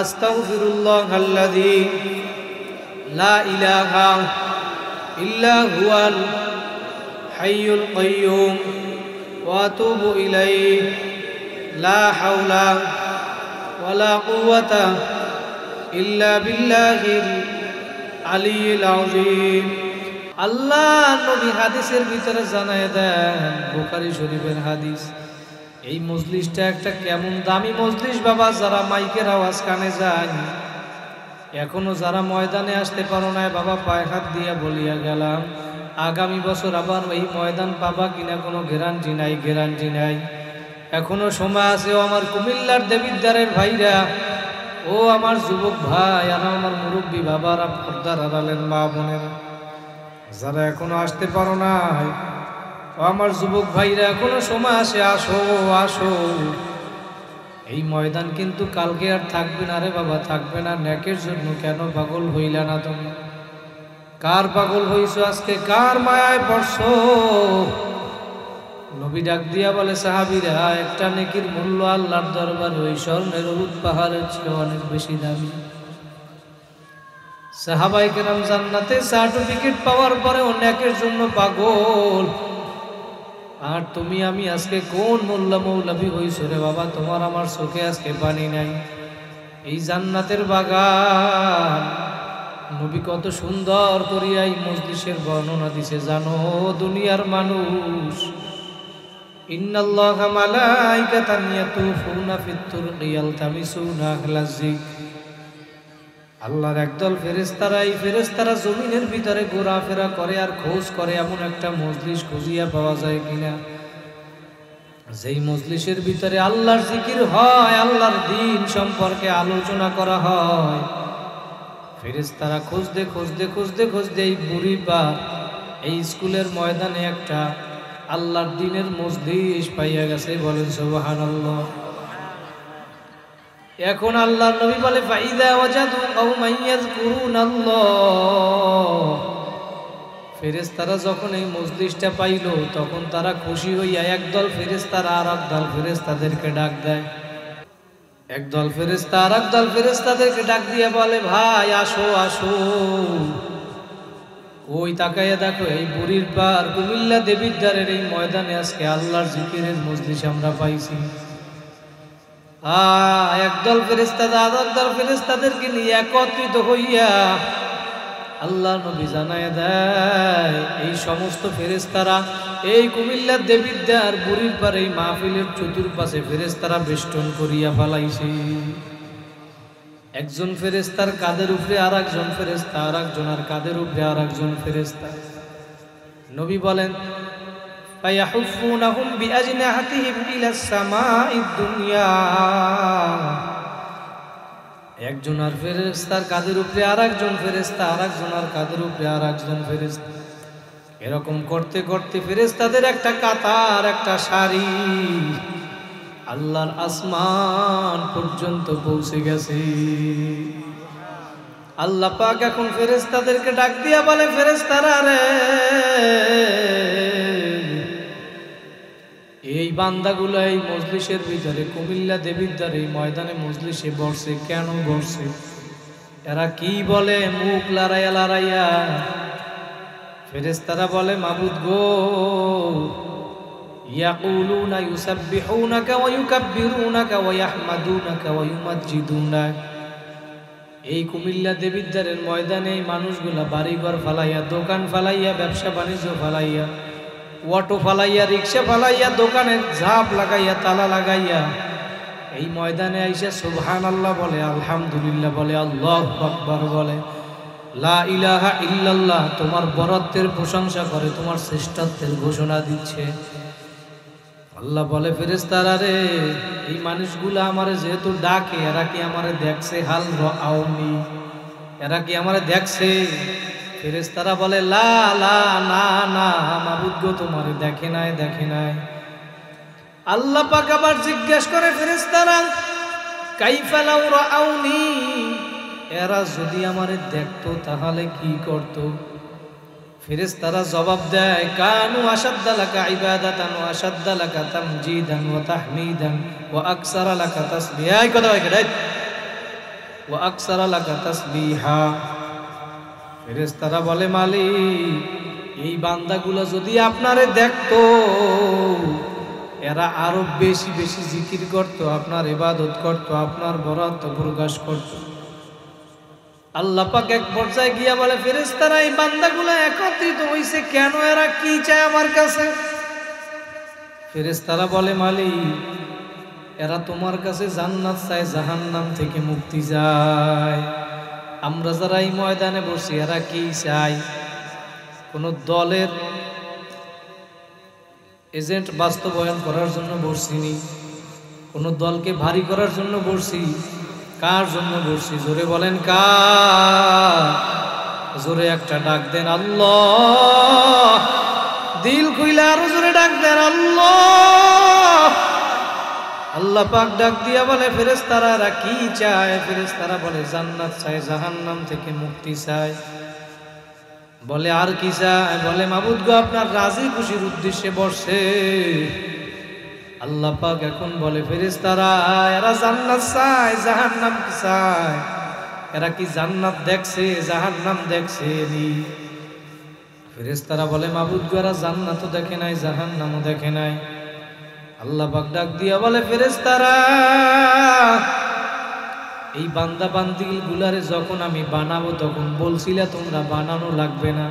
আস্তাগফিরুল্লাহ আল্লাযী লা ইলাহা ইল্লা হুয়াল হাইয়ুল কাইয়্যুম ওয়া আতুবু ইলাইহি লা হাওলা ওয়ালা কুওয়াতা ইল্লা বিল্লাহিল আলিয়্যিল আযীম। আল্লাহ নবী হাদিসের ভিতরে জানায় দেন, বুখারী শরীফের হাদিস, এই মজলিসটা একটা কেমন দামি মজলিস বাবা। যারা মাইকের আওয়াজ কানে যায়, এখনো যারা ময়দানে আসতে পারো না বাবা, পায়ে হাত দিয়া বলিয়া গেলাম, আগামী বছর আবার এই ময়দান পাবা কিনা কোনো গ্যারান্টি নাই, গ্যারান্টি নাই। এখনো সময় আছে। ও আমার কুমিল্লার দেবিদ্বারের ভাইরা, ও আমার যুবক ভাই, আর আমার মুরব্বী বাবারা, পর্দার আড়ালের মা বোনেরা, যারা এখনো আসতে পারো না, ও আমার যুবক ভাইরা, এখনো সময় আছে, আসো আসো। এই ময়দান কিন্তু কালকে আর থাকবে না রে বাবা, থাকবে না। নেকের জন্য কেন পাগল হইলা না তুমি? কার পাগল হইছো আজকে? কার মায়ায় পড়ছো? নবী ডাক দিয়া বলে, সাহাবীরা, একটা নেকির মূল্য আল্লাহর দরবারে ওই স্বর্ণের উহুদ পাহাড়ের চেয়ে অনেক বেশি দামি। সাহাবায়ে কেরাম জান্নাতে সার্টিফিকেট পাওয়ার পরেও নেকের জন্য পাগল। আর তুমি আমি আজকে কোন মোল্লা মৌলভী হইছো রে বাবা? তোমার আমার চোখে আজকে পানি নাই। এই জান্নাতের বাগান নবী কত সুন্দর করিয়া এই মজলিসের বর্ণনা দিছে জানো দুনিয়ার মানুষ। ইন্নাল্লাহা মালাইকাতান ইয়াতুফুনা ফিত তুরকি ইয়ালতামিসুনা আহলাজ যিকর। আল্লাহর একদল ফেরেশতারা, এই ফেরেশতারা জমিনের ভিতরে ঘোরাফেরা করে আর খোঁজ করে এমন একটা মজলিস খুঁজিয়া পাওয়া যায় কিনা, যেই মজলিসের ভিতরে আল্লাহর জিকির হয়, আল্লাহর দ্বীন সম্পর্কে আলোচনা করা হয়। ফেরেশতারা খুঁজতে খুঁজতে খুঁজতে খুঁজতে এই বুড়িপাড় এই স্কুলের ময়দানে একটা আল্লাহর দ্বীনের মজলিস পাইয়া গেছে। বলেন সুবহানাল্লাহ। এখন আল্লাহর নবী বলে, ফাইদা ওয়াজাদু কওমান ইয়াযকুরুনাল্লাহ। ফেরেশতারা যখন এই মজলিসটা পাইল, তখন তারা খুশি হইয়া একদল ফেরেশতারা আর একদল ফেরেশতাদেরকে ডাক দেয়। একদল ফেরেশতা আর একদল ফেরেশতাদেরকে ডাক দিয়ে বলে, ভাই আসো আসো। ওই তাকাইয়া দেখো, এই বুড়ির পাড় কুমিল্লা দেবিদ্বারের এই ময়দানে আজকে আল্লাহর জিকিরের মজলিস আমরা পাইছি। একদল ফেরেশতা আর একদল ফেরেশতাদেরকে নিয়ে একত্রিত হইয়া আল্লাহ নবী জানায় দেয়, এই সমস্ত ফেরেশতারা এই কুমিল্লার দেবিদ্বার বুড়ির পাড়ে এই মাহফিলের চতুর্পাশে ফেরেশতারা বেষ্টন করিয়া ফেলাইছে। একজন ফেরেশতার কাঁধের উপরে আর একজন ফেরেশতা, আর একজনের কাঁধের উপরে আর একজন ফেরেশতা। নবী বলেন, ফায়াহুফুনাহুম বিআজনাহাতিহিম ইলাস সামাঈদ দুনিয়া। একজনের ফেরেশতার কাঁধের উপরে আর একজন ফেরেশতা, আর একজনের কাঁধের উপরে আর একজন ফেরেশতা। এরকম করতে করতে ফেরেশতাদের একটা কাতার, একটা সারি আল্লাহর আসমান পর্যন্ত পৌঁছে গেছে। আল্লাহ পাক এখন ফেরেশতাদেরকে ডাক দিয়া বলে, ফেরেশতারা রে, এই বান্দাগুলো এই মজলিসের ভিতরে কুমিল্লা দেবিদ্বার এই ময়দানে মজলিসে বসে কেন বসে? এরা কি বলে মুখ লড়াইয়া লড়াইয়া? ফেরেশতারা বলে মাবুদ গো, ইয়াকুলুনা ইউসাব্বিহুনাকা ওয়া ইউকাব্বিরুনাকা ওয়া ইয়াহমাদুনাকা ওয়া ইউমাজ্জিদুনাক। এই কুমিল্লা দেবিদ্বারের ময়দানে এই মানুষগুলা বাড়িঘর ফালাইয়া, দোকান ফালাইয়া, ব্যবসা বাণিজ্য ফালাইয়া, অটো ফালাইয়া, রিক্সা ফালাইয়া, দোকানের ঝাপ লাগাইয়া, তালা লাগাইয়া এই ময়দানে আইসা সুবহানাল্লাহ বলে, আলহামদুলিল্লাহ বলে, আল্লাহু আকবার বলে, লা ইলাহা ইল্লাল্লাহ, তোমার বরত্বের প্রশংসা করে, তোমার শ্রেষ্ঠত্বের ঘোষণা দিচ্ছে। আল্লাহ বলে ফেরেশতারা রে, এই মানুষগুলা আমারে যেহেতু ডাকে, এরা কি আমারে দেখছে? হাল রাআউনি, এরা কি আমারে দেখছে? ফেরেশতারা বলে লা লা, না না মাবুদ গো, তোমারে দেখে নাই, দেখে নাই। আল্লাহ পাক আবার জিজ্ঞেস করে ফেরেশতারা, কাইফা লাউ রাআউনি, এরা যদি আমারে দেখতো তাহলে কি করতো? ফেরেশতারা জবাব দেয়, কানু আশাদ্দা লাকা ইবাদাতান ওয়া আশাদ্দা লাকা তামজিদান ওয়া তাহমিদান ওয়া আকসারা লাকা তাসবিহা। এই কথা হয় কেডা? ওয়া আকসারা লাকা তাসবিহা। ফেরেশতারা বলে মালিক, এই বান্দাগুলো যদি আপনারে দেখতো, এরা আরো বেশি বেশি জিকির করত, আপনার ইবাদত করত, আপনার বরাত প্রকাশ করত। আল্লাহ পাক এক পর্যায়ে গিয়া বলে ফেরেশতারা, এই বান্দাগুলো একত্রিত হইছে কেন? এরা কি চায় আমার কাছে? ফেরেশতারা বলে মালিক, এরা তোমার কাছে জান্নাত চায়, জাহান্নাম থেকে মুক্তি চায়। আমরা যারা এই ময়দানে বসি, এরা কি চায়? কোন দলের এজেন্ট বাস্তবায়ন করার জন্য বসিনি, কোন দলকে ভারী করার জন্য বসি। কার জন্য বসি? জোরে বলেন কার? জোরে একটা ডাক দেন আল্লাহ। দিল খুইলা আরো জোরে ডাক দেন আল্লাহ। আল্লাহ পাক ডাক দিয়া বলে ফেরেশতারা, এরা কি চায়? ফেরেশতারা বলে জান্নাত চায়, জাহান্নাম থেকে মুক্তি চায়। বলে আর কি চায়? বলে মাবুদ গো, আপনার রাজি খুশির উদ্দেশ্যে বসে। আল্লাহ পাক এখন বলে ফেরেশতারা, এরা জান্নাত চায়, জাহান্নাম কি চায়? এরা কি জান্নাত দেখছে, জাহান্নাম দেখছে নি? ফেরেশতারা বলে মাবুদ গো, এরা জান্নাতও দেখে নাই, জাহান্নামও দেখে নাই। আল্লাহ পাক ডাক দিয়া বলে ফেরেশতারা, এই বান্দা বান্দিল গুলারে যখন আমি বানাবো, তখন বলছিলা তোমরা বানানো লাগবে না।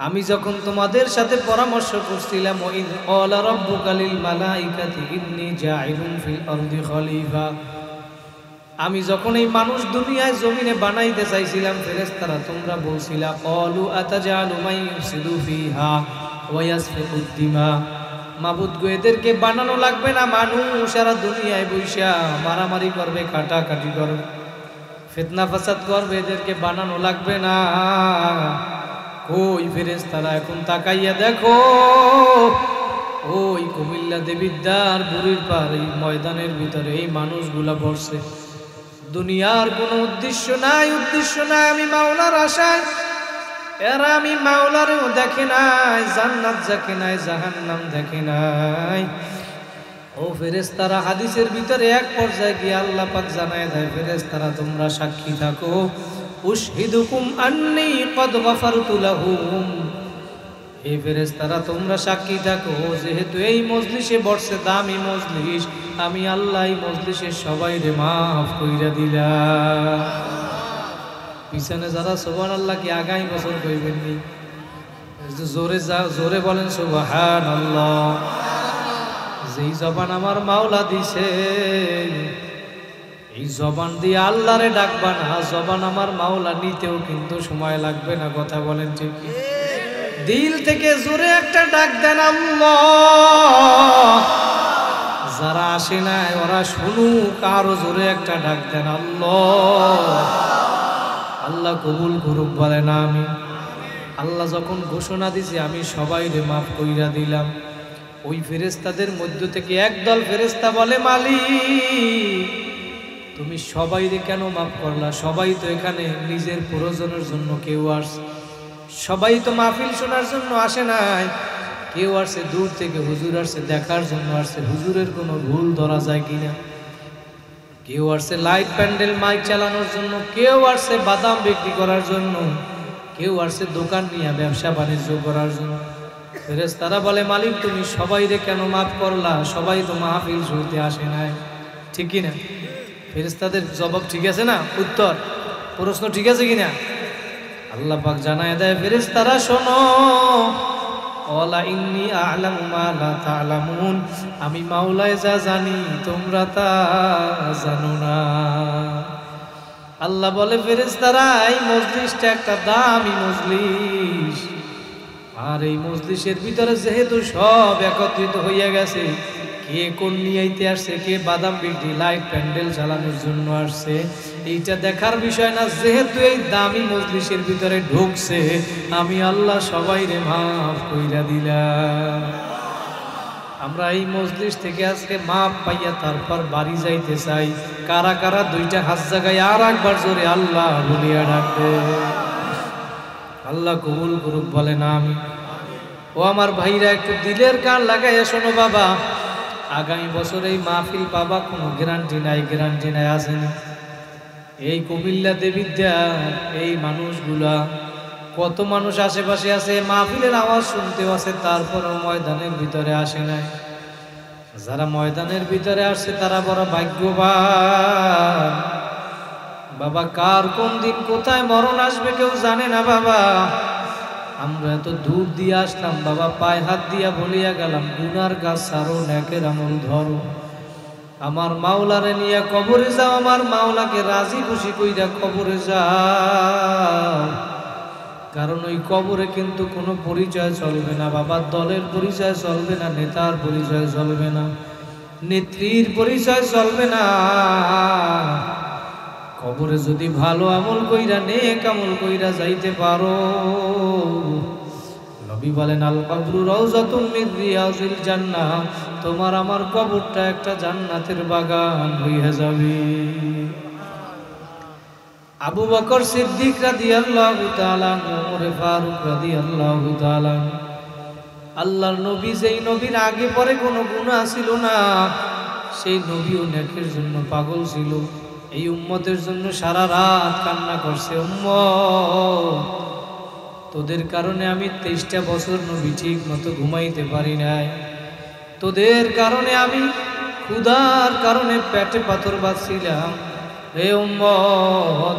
আমি যখন তোমাদের সাথে পরামর্শ করছিলাম, ওয়াইদ ক্বালা রাব্বুকা লিল মালাইকাতি ইন্নী জাইলুন ফিল আরদি খলিফা, আমি যখন এই মানুষ দুনিয়ায় জমিনে বানাইতে চাইছিলাম, ফেরেশতারা তোমরা বলছিলা ক্বালু আতাজালু মান ইউফসিদু ফিহা ওয়া ইয়াসফিকুদ দিমা। মাবুদ গো, এদেরকে বানানো লাগবে না, মানুষ সারা দুনিয়ায় বৈশা মারামারি করবে, কাটাকাটি করবে, ফিতনা ফাসাদ করবে, এদেরকে বানানো লাগবে না। ওই ফেরেশতারা এখন তাকাইয়া দেখো, ওই কুমিল্লা দেবিদ্বার বুড়ির পার এই ময়দানের ভিতরে এই মানুষগুলা বসছে। দুনিয়ার কোনো উদ্দেশ্য নাই, উদ্দেশ্য নাই আমি মাওলার আশায়। এরা আমি মাওলারেও দেখে নাই, জান্নাত দেখে নাই, জাহান্নাম দেখে নাই। ও ফেরেশতারা, হাদিসের ভিতরে এক পর্যায়ে গিয়ে আল্লাহ পাক জানায় দেয়, ফেরেশতারা তোমরা সাক্ষী থাকো, উশহিদুকুম আন্নী কদ গফারতু লাহুম। এই ফেরেশতারা তোমরা সাক্ষী থাকো, যেহেতু এই মজলিসে বসছে, দামি মজলিস, আমি আল্লাহ এই মজলিসের সবাইরে মাফ কইরা দিলাম। পিছনে যারা সুবহানাল্লাহ কি আগামী বছর কইবেন নি? জোরে জোরে বলেন সুবহানাল্লাহ। যেই জবান আমার মাওলা দিছে, এই জবান দিয়ে আল্লাহরে ডাকবা না, জবান আমার মাওলা নিতেও কিন্তু সময় লাগবে না। কথা বলেন ঠিক? দিল থেকে জোরে একটা ডাক দেন আল্লাহ। যারা আসে নাই ওরা শুনুক, আরো জোরে একটা ডাক দেন আল্লাহ। আল্লাহ কবুল করুক, বলে না আমি। আল্লাহ যখন ঘোষণা দিছে আমি সবাইরে মাফ কইরা দিলাম, ওই ফেরেশতাদের মধ্য থেকে একদল ফেরেশতা বলে মালিক, তুমি সবাইরে কেন মাফ করলা? সবাই তো এখানে নিজের প্রয়োজনের জন্য কেউ আসে, সবাই তো মাহফিল শোনার জন্য আসে নাই। কেউ আসছে দূর থেকে, হুজুর আসছে দেখার জন্য আসছে, হুজুরের কোনো ভুল ধরা যায় কিনা। কেউ আসছে লাইট প্যান্ডেল মাইক চালানোর জন্য, কেউ আসছে বাদাম বিক্রি করার জন্য, কেউ আসছে দোকান নিয়ে ব্যবসা বাণিজ্য করার জন্য। ফেরেশতারা বলে, মালিক তুমি সবাইরে কেন মাফ করলা? সবাই তো মাহফিল শুনতে আসে নাই, ঠিক কিনা? ফেরেশতাদের জবাব ঠিক আছে না? উত্তর প্রশ্ন ঠিক আছে কিনা? আল্লাহ পাক জানায় দেয়, ফেরেশতারা শোনো, ওয়ালা ইন্নী আ'লামু মা লা তা'লামুন, আমি মাওলায় যা জানি তোমরা তা জানো না। আল্লাহ বলে, ফেরেশতারা এই মজলিসটা একটা দামি মজলিস, আর এই মজলিসের ভিতরে যেহেতু সব একত্রিত হইয়া গেছে, কে কোন নিয়াইতে আসছে, কে বাদাম বিক্রি লাইট প্যান্ডেল চালানোর জন্য আসছে, এইটা দেখার বিষয় না। যেহেতু এই দামি মজলিসের ভিতরে ঢুকছে, আমি আল্লাহ সবাইরে মাফ কইরা দিলাম। আমরা এই মজলিস থেকে আজকে মাপ পাইয়া তারপর বাড়ি যাইতে চাই। কারা কারা দুইটা হাত জায়গায় আর একবার জোরে আল্লাহ বলিয়া ডাকবে? আল্লাহ কবুল করুক, বলে না আমি। ও আমার ভাইরা, একটু দিলের কান লাগাইয়া শোনো বাবা, আগামী বছর এই মাহফিল পাবা, কোনো গ্যারান্টি নাই, গ্যারান্টি নাই, আসেনি। এই কুমিল্লা দেবিদ্যা এই মানুষগুলা, কত মানুষ আশেপাশে আছে, মাহফিলের আওয়াজ শুনতেও আছে, তারপরও ময়দানের ভিতরে আসে নাই। যারা ময়দানের ভিতরে আসছে তারা বড় ভাগ্যবান বাবা। কার কোন দিন কোথায় মরণ আসবে কেউ জানে না বাবা। আমরা এত দূর দিয়ে আসলাম বাবা, পায়ে হাত দিয়া বলিয়া গেলাম, গুনার গাছ ছাড়ো, নেকের আমল ধরো, আমার মাওলারে নিয়ে কবরে যাও, আমার মাওলাকে রাজি খুশি কইরা কবরে যাও। কারণ ওই কবরে কিন্তু কোনো পরিচয় চলবে না বাবা, দলের পরিচয় চলবে না, নেতার পরিচয় চলবে না, নেত্রীর পরিচয় চলবে না। কবরে যদি ভালো আমল কইরা, নেক আমল কইরা যাইতে পারো, নবী বলেন, আল কবরু রাউযাতুম মিন রিয়াজিল জান্নাহ, তোমার আমার কবরটা একটা জান্নাতের বাগান হইয়া যাবে। আবু বকর সিদ্দিক রাদিয়াল্লাহু তাআলা, ওমর ফারুক রাদিয়াল্লাহু তাআলা, আল্লাহর নবী, যেই নবীর আগে পরে কোনো গুনাহ ছিল না, সেই নবীও নেকের জন্য পাগল ছিল। এই উম্মতের জন্য সারা রাত কান্না করছে, উম্মত তোদের কারণে আমি 23টা বছর নবী ঠিক মতো ঘুমাইতে পারি নাই, তোদের কারণে আমি ক্ষুধার কারণে পেটে পাথর বাঁধছিলাম। হে উম্মত,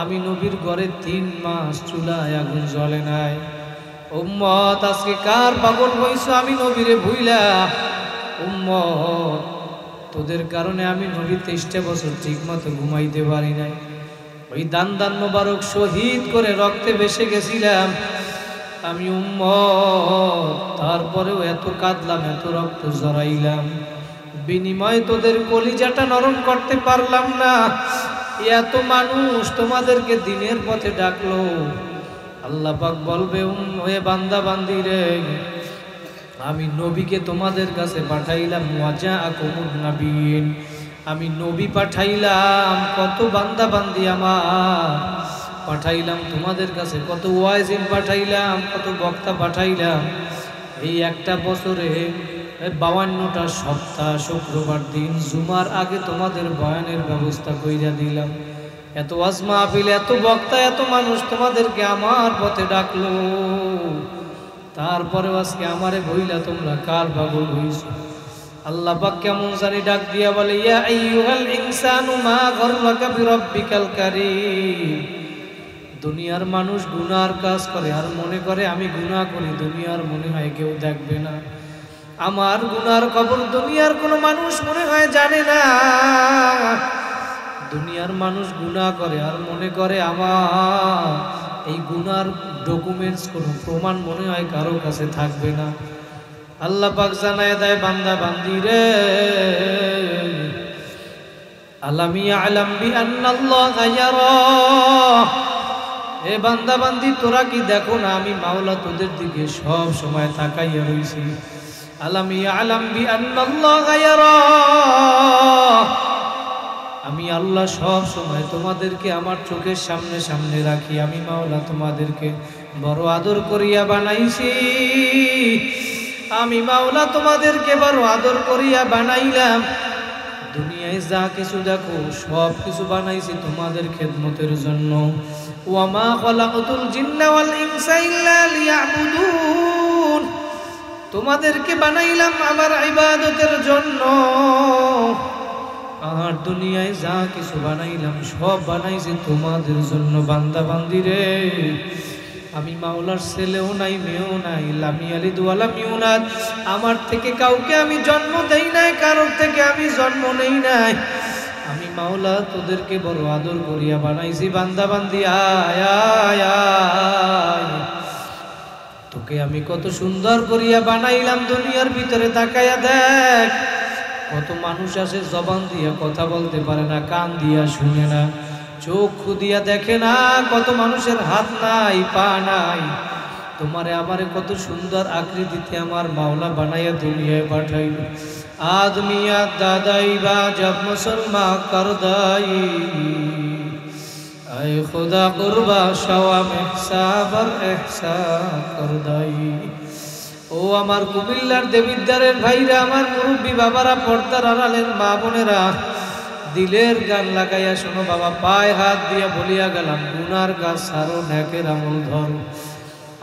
আমি নবীর ঘরে 3 মাস চুলায় আগুন জ্বলে নাই। উম্মত, আজকে কার পাগল হইছো আমি নবীরে ভুইলা? উম্মত, তোদের কারণে আমি নবী 23টা বছর ঠিক মতো ঘুমাইতে পারি নাই। ওই দান মোবারক শহীদ করে রক্তে ভেসে গেছিলাম আমি উম্মত, তারপরেও এত কাঁদলাম, এত রক্ত জড়াইলাম, বিনিময়ে তোদের কলিজাটা নরম করতে পারলাম না। এত মানুষ তোমাদেরকে দিনের পথে ডাকলো, আল্লাহ পাক বলবে, হে বান্দা বান্দি রে, আমি নবীকে তোমাদের কাছে পাঠাইলাম, ওয়াজাআকুমুন নাবিয়্যিন, আমি নবী পাঠাইলাম, কত বান্দা বান্দি আমার পাঠাইলাম তোমাদের কাছে, কত ওয়াইজিন পাঠাইলাম, কত বক্তা পাঠাইলাম। এই একটা বছরে 52টা সপ্তাহ, শুক্রবার দিন জুমার আগে তোমাদের বয়ানের ব্যবস্থা কইরা দিলাম। এত ওয়াজ মাহফিল, এত বক্তা, এত মানুষ তোমাদেরকে আমার পথে ডাকলো, তারপরে আজকে আমারে বইলা তোমরা কার পাগল হইছো? আল্লাহ পাক কেমন জানি ডাক দিয়া বলে, ইয়া আইয়ুহাল ইনসানু মা গররাকা বিরাব্বিকাল কারীম। দুনিয়ার মানুষ গুনার কাজ করে আর মনে করে আমি গুনাহ করি, দুনিয়ার মনে হয় কেউ দেখবে না, আমার গুনার খবর দুনিয়ার কোনো মানুষ মনে হয় জানে না। দুনিয়ার মানুষ গুনাহ করে আর মনে করে আমার এই গুনার ডকুমেন্টস, কোনো প্রমাণ মনে হয় কারো কাছে থাকবে না। আল্লাহ পাক জানায় দেয়, বান্দা বান্দি রে, আলাম ইয়ালাম বিআন্নাল্লাহা ইয়ারা, এ বান্দা বান্দি তোরা কি দেখো না আমি মাওলা তোদের দিকে সব সময় তাকাইয়া রইছি। আলাম ইয়ালাম বিআন্নাল্লাহা ইয়ারা, আমি আল্লাহ সব সময় তোমাদেরকে আমার চোখের সামনে সামনে রাখি, আমি মাওলা তোমাদেরকে বড় আদর করিয়া বানাইছি। আমি মাওলা তোমাদেরকে বড় আদর করিয়া বানাইলাম। দুনিয়ায় যা কিছু দেখো সব কিছু বানাইছি তোমাদের খেদমতের জন্য। ওয়া মা খালাকাতুল জিন্না ওয়াল ইনসা ইল্লা লিয়াবুদুন, তোমাদেরকে বানাইলাম আমার ইবাদতের জন্য। আর দুনিয়ায় যা কিছু বানাইলাম সব বানাইছি তোমাদের জন্য। বান্দা বান্দিরে, আমি মাওলার ছেলেও নাই মেয়েও নাই, লামি আলিদ ওয়ালাম ইউলাদ, আমার থেকে কাউকে আমি জন্ম দেই নাই, কারোর থেকে আমি জন্ম নেই নাই। আমি মাওলা তোদেরকে বড় আদর করিয়া বানাইছি। বান্দা বান্দি আয় আয় আয়, তোকে আমি কত সুন্দর করিয়া বানাইলাম। দুনিয়ার ভিতরে তাকাইয়া দেখ, কত মানুষ আছে জবান দিয়া কথা বলতে পারে না, কান দিয়া শুনে না, চক্ষু দিয়া দেখে না, কত মানুষের হাত নাই পা নাই। তোমারে আমারে কত সুন্দর আকৃতিতে আমার মাওলা বানাইয়া দুনিয়ায় পাঠাইল। আদমিয়া দাদাই বা জব মুসলমান করদাই, আয় খুদা কুরবা শাওয়াম ইহসাবার ইহসান করদাই। ও আমার কুমিল্লার দেবিদ্বারের ভাইরা, আমার মুরব্বী বাবারা, পর্দার আড়ালের মা বোনেরা, দিলের গান লাগাইয়া শোনো বাবা। পায়ে হাত দিয়া বলিয়া গেলাম, গুনার গাছ ছাড়ো, নেকের আমল ধরো।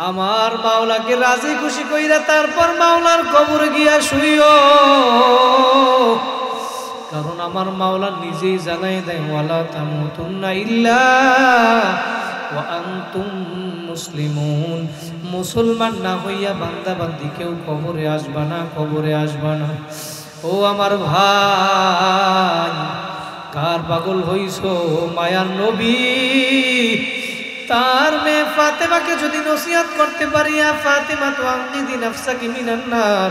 আমার মাওলাকে রাজি খুশি কইরা তারপর মাওলার কবরে গিয়া শুইও, কারণ আমার মাওলা নিজেই জানাই দেয়, ওয়ালা তামুতুন্না ইল্লা ওয়া আনতুম মুসলিমুন। মুসলমান না হইয়া বান্দা বান্দি কেউ কবরে আসবা না, কবরে আসবা না। ও আমার ভাই, কার পাগল হইছো? মায়ার নবী তার মেয়ে ফাতেমাকে যদি নসিহত করতে পারিয়া, ফাতেমা তো আনকিদি নাফসাকি মিনান নার,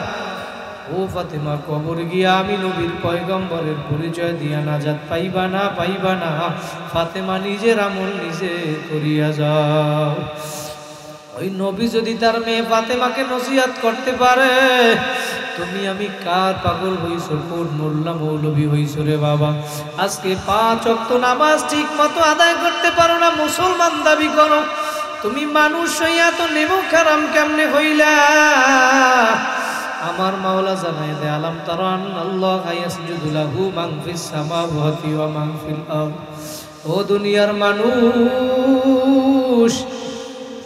ও ফাতেমা কবরে গিয়া আমি নবীর পয়গম্বরের পরিচয় দিয়া নাজাত পাইবা না, পাইবা না। ফাতেমা নিজের আমল নিজে করিয়া যাও। ওই নবী যদি তার মেয়ে ফাতেমাকে নসিহত করতে পারে, তুমি আমি কার পাগল হইছো? কোন মোল্লা মৌলবী হইছো রে বাবা? আজকে 5 ওয়াক্ত নামাজ ঠিক মতো আদায় করতে পারো না, মুসলমান দাবি করো। তুমি মানুষ হইয়া তো নেমু খারাম কেমনে হইলা? আমার মাওলা জানাই দে, আলাম তারা আল্লাহ ইয়াসজুদু লাহু মান ফিস সামাওয়াতি ওয়া মান ফিল আরদ। ও দুনিয়ার মানুষ,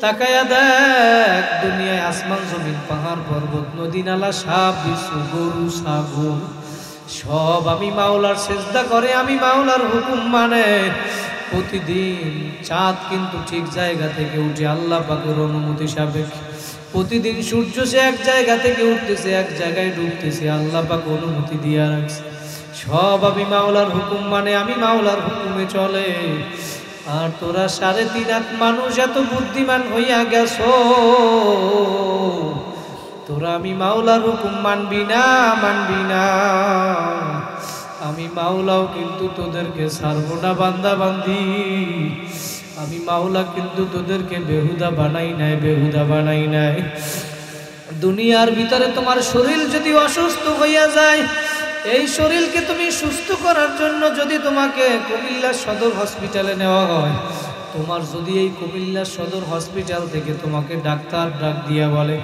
তাকায়া দেখ, দুনিয়ায় আসমান জমিন পাহাড় পর্বত নদী নালা সাপ বিচ্ছু গরু ছাগল সব আমি মাওলার সেজদা করে, আমি মাওলার হুকুম মানে। প্রতিদিন চাঁদ কিন্তু ঠিক জায়গা থেকে উঠে আল্লাহ পাকের অনুমতি সাপেক্ষে। প্রতিদিন সূর্য সে এক জায়গা থেকে উঠতেছে, এক জায়গায় ডুবতেছে, আল্লাহ পাক অনুমতি দিয়া রাখছে। সব আমি মাওলার হুকুম মানে, আমি মাওলার হুকুমে চলে। আর তোরা 3.5 লাখ মানুষ এত বুদ্ধিমান হইয়া গেছো, তোরা আমি মাওলার হুকুম মানবি না, মানবি না। আমি মাওলাও কিন্তু তোদেরকে ছাড়বো না বান্দা বান্দি। আমি মাওলা কিন্তু তোদেরকে বেহুদা বানাই নাই, বেহুদা বানাই নাই। দুনিয়ার ভিতরে তোমার শরীর যদি অসুস্থ হইয়া যায়, এই শরীরকে তুমি সুস্থ করার জন্য যদি তোমাকে কুমিল্লা সদর হসপিটালে নেওয়া হয়, তোমার যদি এই কুমিল্লা সদর হসপিটাল থেকে তোমাকে ডাক্তার ডাক দিয়া বলে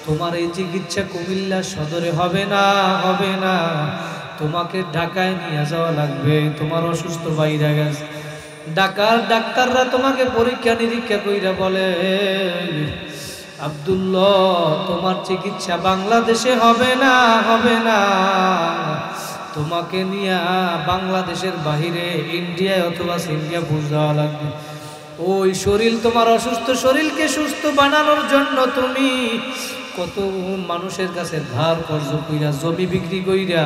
তোমার এই চিকিৎসা কুমিল্লা সদরে হবে না, হবে না, তোমাকে ঢাকায় নিয়ে যাওয়া লাগবে, তোমার অসুস্থ বাইরে গেছে, ঢাকার ডাক্তাররা তোমাকে পরীক্ষা নিরীক্ষা কইরা বলে আব্দুল্লাহ তোমার চিকিৎসা বাংলাদেশে হবে না, হবে না, তোমাকে নিয়ে বাংলাদেশের বাহিরে ইন্ডিয়ায় অথবা সিঙ্গাপুর যাওয়া লাগবে। ওই শরীর তোমার অসুস্থ শরীরকে সুস্থ বানানোর জন্য তুমি কত মানুষের কাছে ধার কর্জ কইরা, জমি বিক্রি কইরা,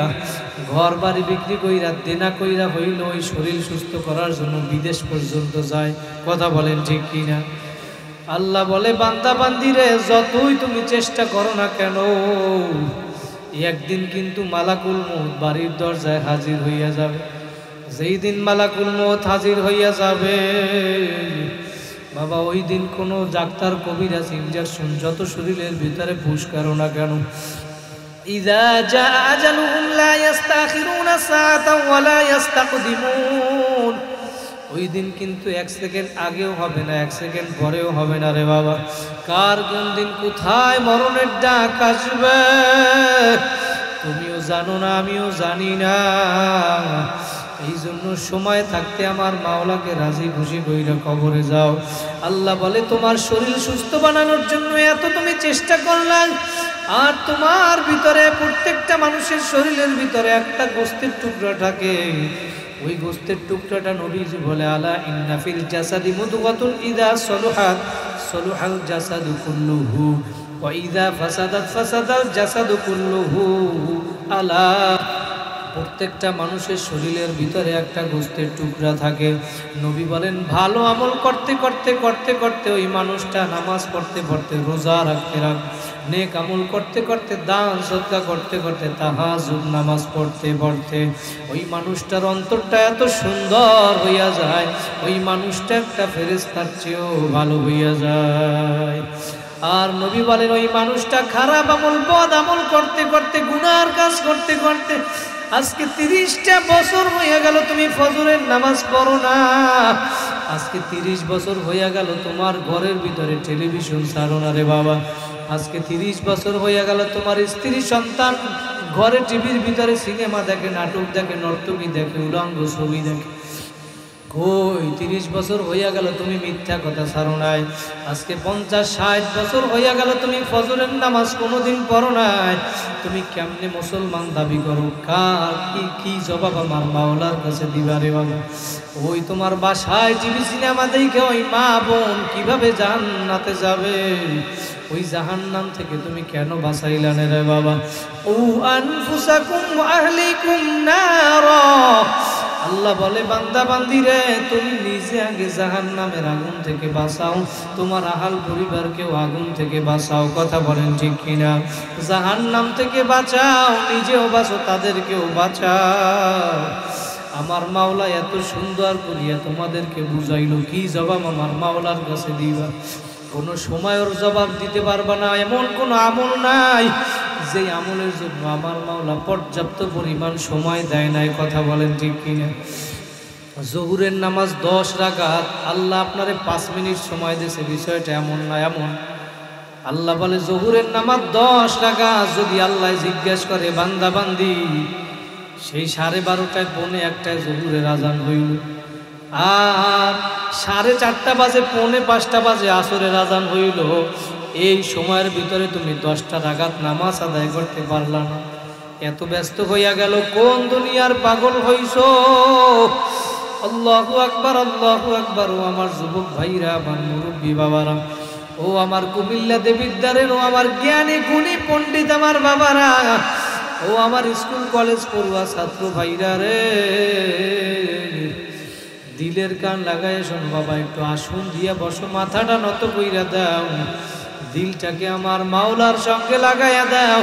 ঘর বাড়ি বিক্রি কইরা, দেনা কইরা হইল ওই শরীর সুস্থ করার জন্য বিদেশ পর্যন্ত যায়। কথা বলেন ঠিক কিনা? আল্লাহ বলে বান্দা বান্দিরে যতই তুমি চেষ্টা করো না কেন, একদিন কিন্তু মালাকুল মউত বাড়ির দরজায় হাজির হইয়া যাবে। যেই দিন মালাকুল মউত হাজির হইয়া যাবে বাবা, ওই দিন কোনো ডাক্তার কবিরাজ ইনজেকশন যত শরীরের ভিতরে পুশ করো না কেন, ইযা জা আজালুহুম লা ইস্তাখিরুনা সাআতান ওয়া লা ইস্তাকদিমুন, ওই দিন কিন্তু 1 সেকেন্ড আগেও হবে না, 1 সেকেন্ড পরেও হবে না রে বাবা। কার কোন দিন কোথায় মরণের ডাক আসবে তুমিও জানো না, আমিও জানি না। এই জন্য সময় থাকতে আমার মাওলাকে রাজি খুশি কইরা কবরে যাও। আল্লাহ বলে তোমার শরীর সুস্থ বানানোর জন্য এত তুমি চেষ্টা করলাম, আর তোমার ভিতরে প্রত্যেকটা মানুষের শরীরের ভিতরে একটা গোস্তের টুকরা থাকে, ওই গোস্তের টুকরাটা নবীজি বলে আলা ইন্না ফিল জাসাদি মুদগাতুন ইযা সলুহাত সলুহাল জাসাদু কুল্লুহু ওয়া ইযা ফাসাদাত ফাসাদাল জাসাদু কুল্লুহু। আলা, প্রত্যেকটা মানুষের শরীরের ভিতরে একটা গোস্তের টুকরা থাকে। নবী বলেন ভালো আমল করতে করতে করতে করতে ওই মানুষটা নামাজ পড়তে পড়তে, রোজা রাখতে রাখতে, নেক আমল করতে করতে, দান সদকা করতে করতে, তাহাজ্জুদ নামাজ পড়তে পড়তে ওই মানুষটার অন্তরটা এত সুন্দর হইয়া যায়, ওই মানুষটা একটা ফেরেশতার চেয়েও ভালো হইয়া যায়। আর নবী বলেন ওই মানুষটা খারাপ আমল বদ আমল করতে করতে, গুনার কাজ করতে করতে আজকে 30টা বছর হইয়া গেল তুমি ফজরের নামাজ পড়ো না, আজকে 30 বছর হইয়া গেল তোমার ঘরের ভিতরে টেলিভিশন ছাড়ো না রে বাবা, আজকে 30 বছর হইয়া গেল তোমার স্ত্রী সন্তান ঘরে টিভির ভিতরে সিনেমা দেখে, নাটক দেখে, নর্তকী দেখে, উলঙ্গ ছবি দেখে। কই 30 বছর হইয়া গেল তুমি মিথ্যা কথা ছাড়ো নাই, আজকে 50-60 বছর হইয়া গেল তুমি ফজরের নামাজ কোনোদিন পড়ো নাই, তুমি কেমনে মুসলমান দাবি করো? কার কি জবাব আমার মাওলার কাছে দিবা রে বাবা? ওই তোমার বাসায় টিভি সিনেমা দেখে ওই মা বোন কিভাবে জান্নাতে যাবে? ওই জাহান্নাম থেকে তুমি কেন বাঁচাইলা না রে বাবা? ও আনফুসাকুম ওয়া আহলিকুম নারা, আল্লাহ বলে বান্দা বান্দি রে তুমি নিজে আগে জাহান্নামের আগুন থেকে বাঁচাও, তোমার আহাল পরিবারকেও আগুন থেকে বাঁচাও। কথা বলেন ঠিক কিনা? জাহান্নাম থেকে বাঁচাও, নিজেও বাঁচো, তাদেরকেও বাঁচাও। আমার মাওলা এত সুন্দর করিয়া তোমাদেরকে বুঝাইলো, কি জবাব আমার মাওলার কাছে দিবা? কোনো সময়ের জবাব দিতে পারবা না, এমন কোনো আমল নাই যে আমলের জন্য আমার মাওলা পর্যাপ্ত পরিমাণ সময় দেয় নাই। কথা বলেন ঠিক কিনা? জোহরের নামাজ 10 রাকাত, আল্লাহ আপনারে 5 মিনিট সময় দিয়েছে, বিষয়টা এমন না এমন। আল্লাহ বলে জোহরের নামাজ 10 রাকাত, যদি আল্লাহ জিজ্ঞেস করে বান্দা বান্দি সেই 12:30টায় 1:45টায় জোহরের আজান হইল, আর 4:30 বাজে 4:45 বাজে আসরের আজান হইল, এই সময়ের ভিতরে তুমি 10টা রাকাত নামাজ আদায় করতে পারলা না, এত ব্যস্ত হইয়া গেল, কোন দুনিয়ার পাগল হইছো? আল্লাহু আকবার, আল্লাহু আকবার। ও আমার যুবক ভাইরা, আমার মুরব্বী বাবারা, ও আমার কুমিল্লা দেবিদ্বারের, ও আমার জ্ঞানী গুণী পণ্ডিত আমার বাবারা, ও আমার স্কুল কলেজ পড়ুয়া ছাত্র ভাইরা রে, দিলের কান লাগায় শোন বাবা, একটু আসুন দিয়া বসো, মাথাটা নত কইরা দাও, দিলটাকে আমার মাওলার সঙ্গে লাগাইয়া দাও,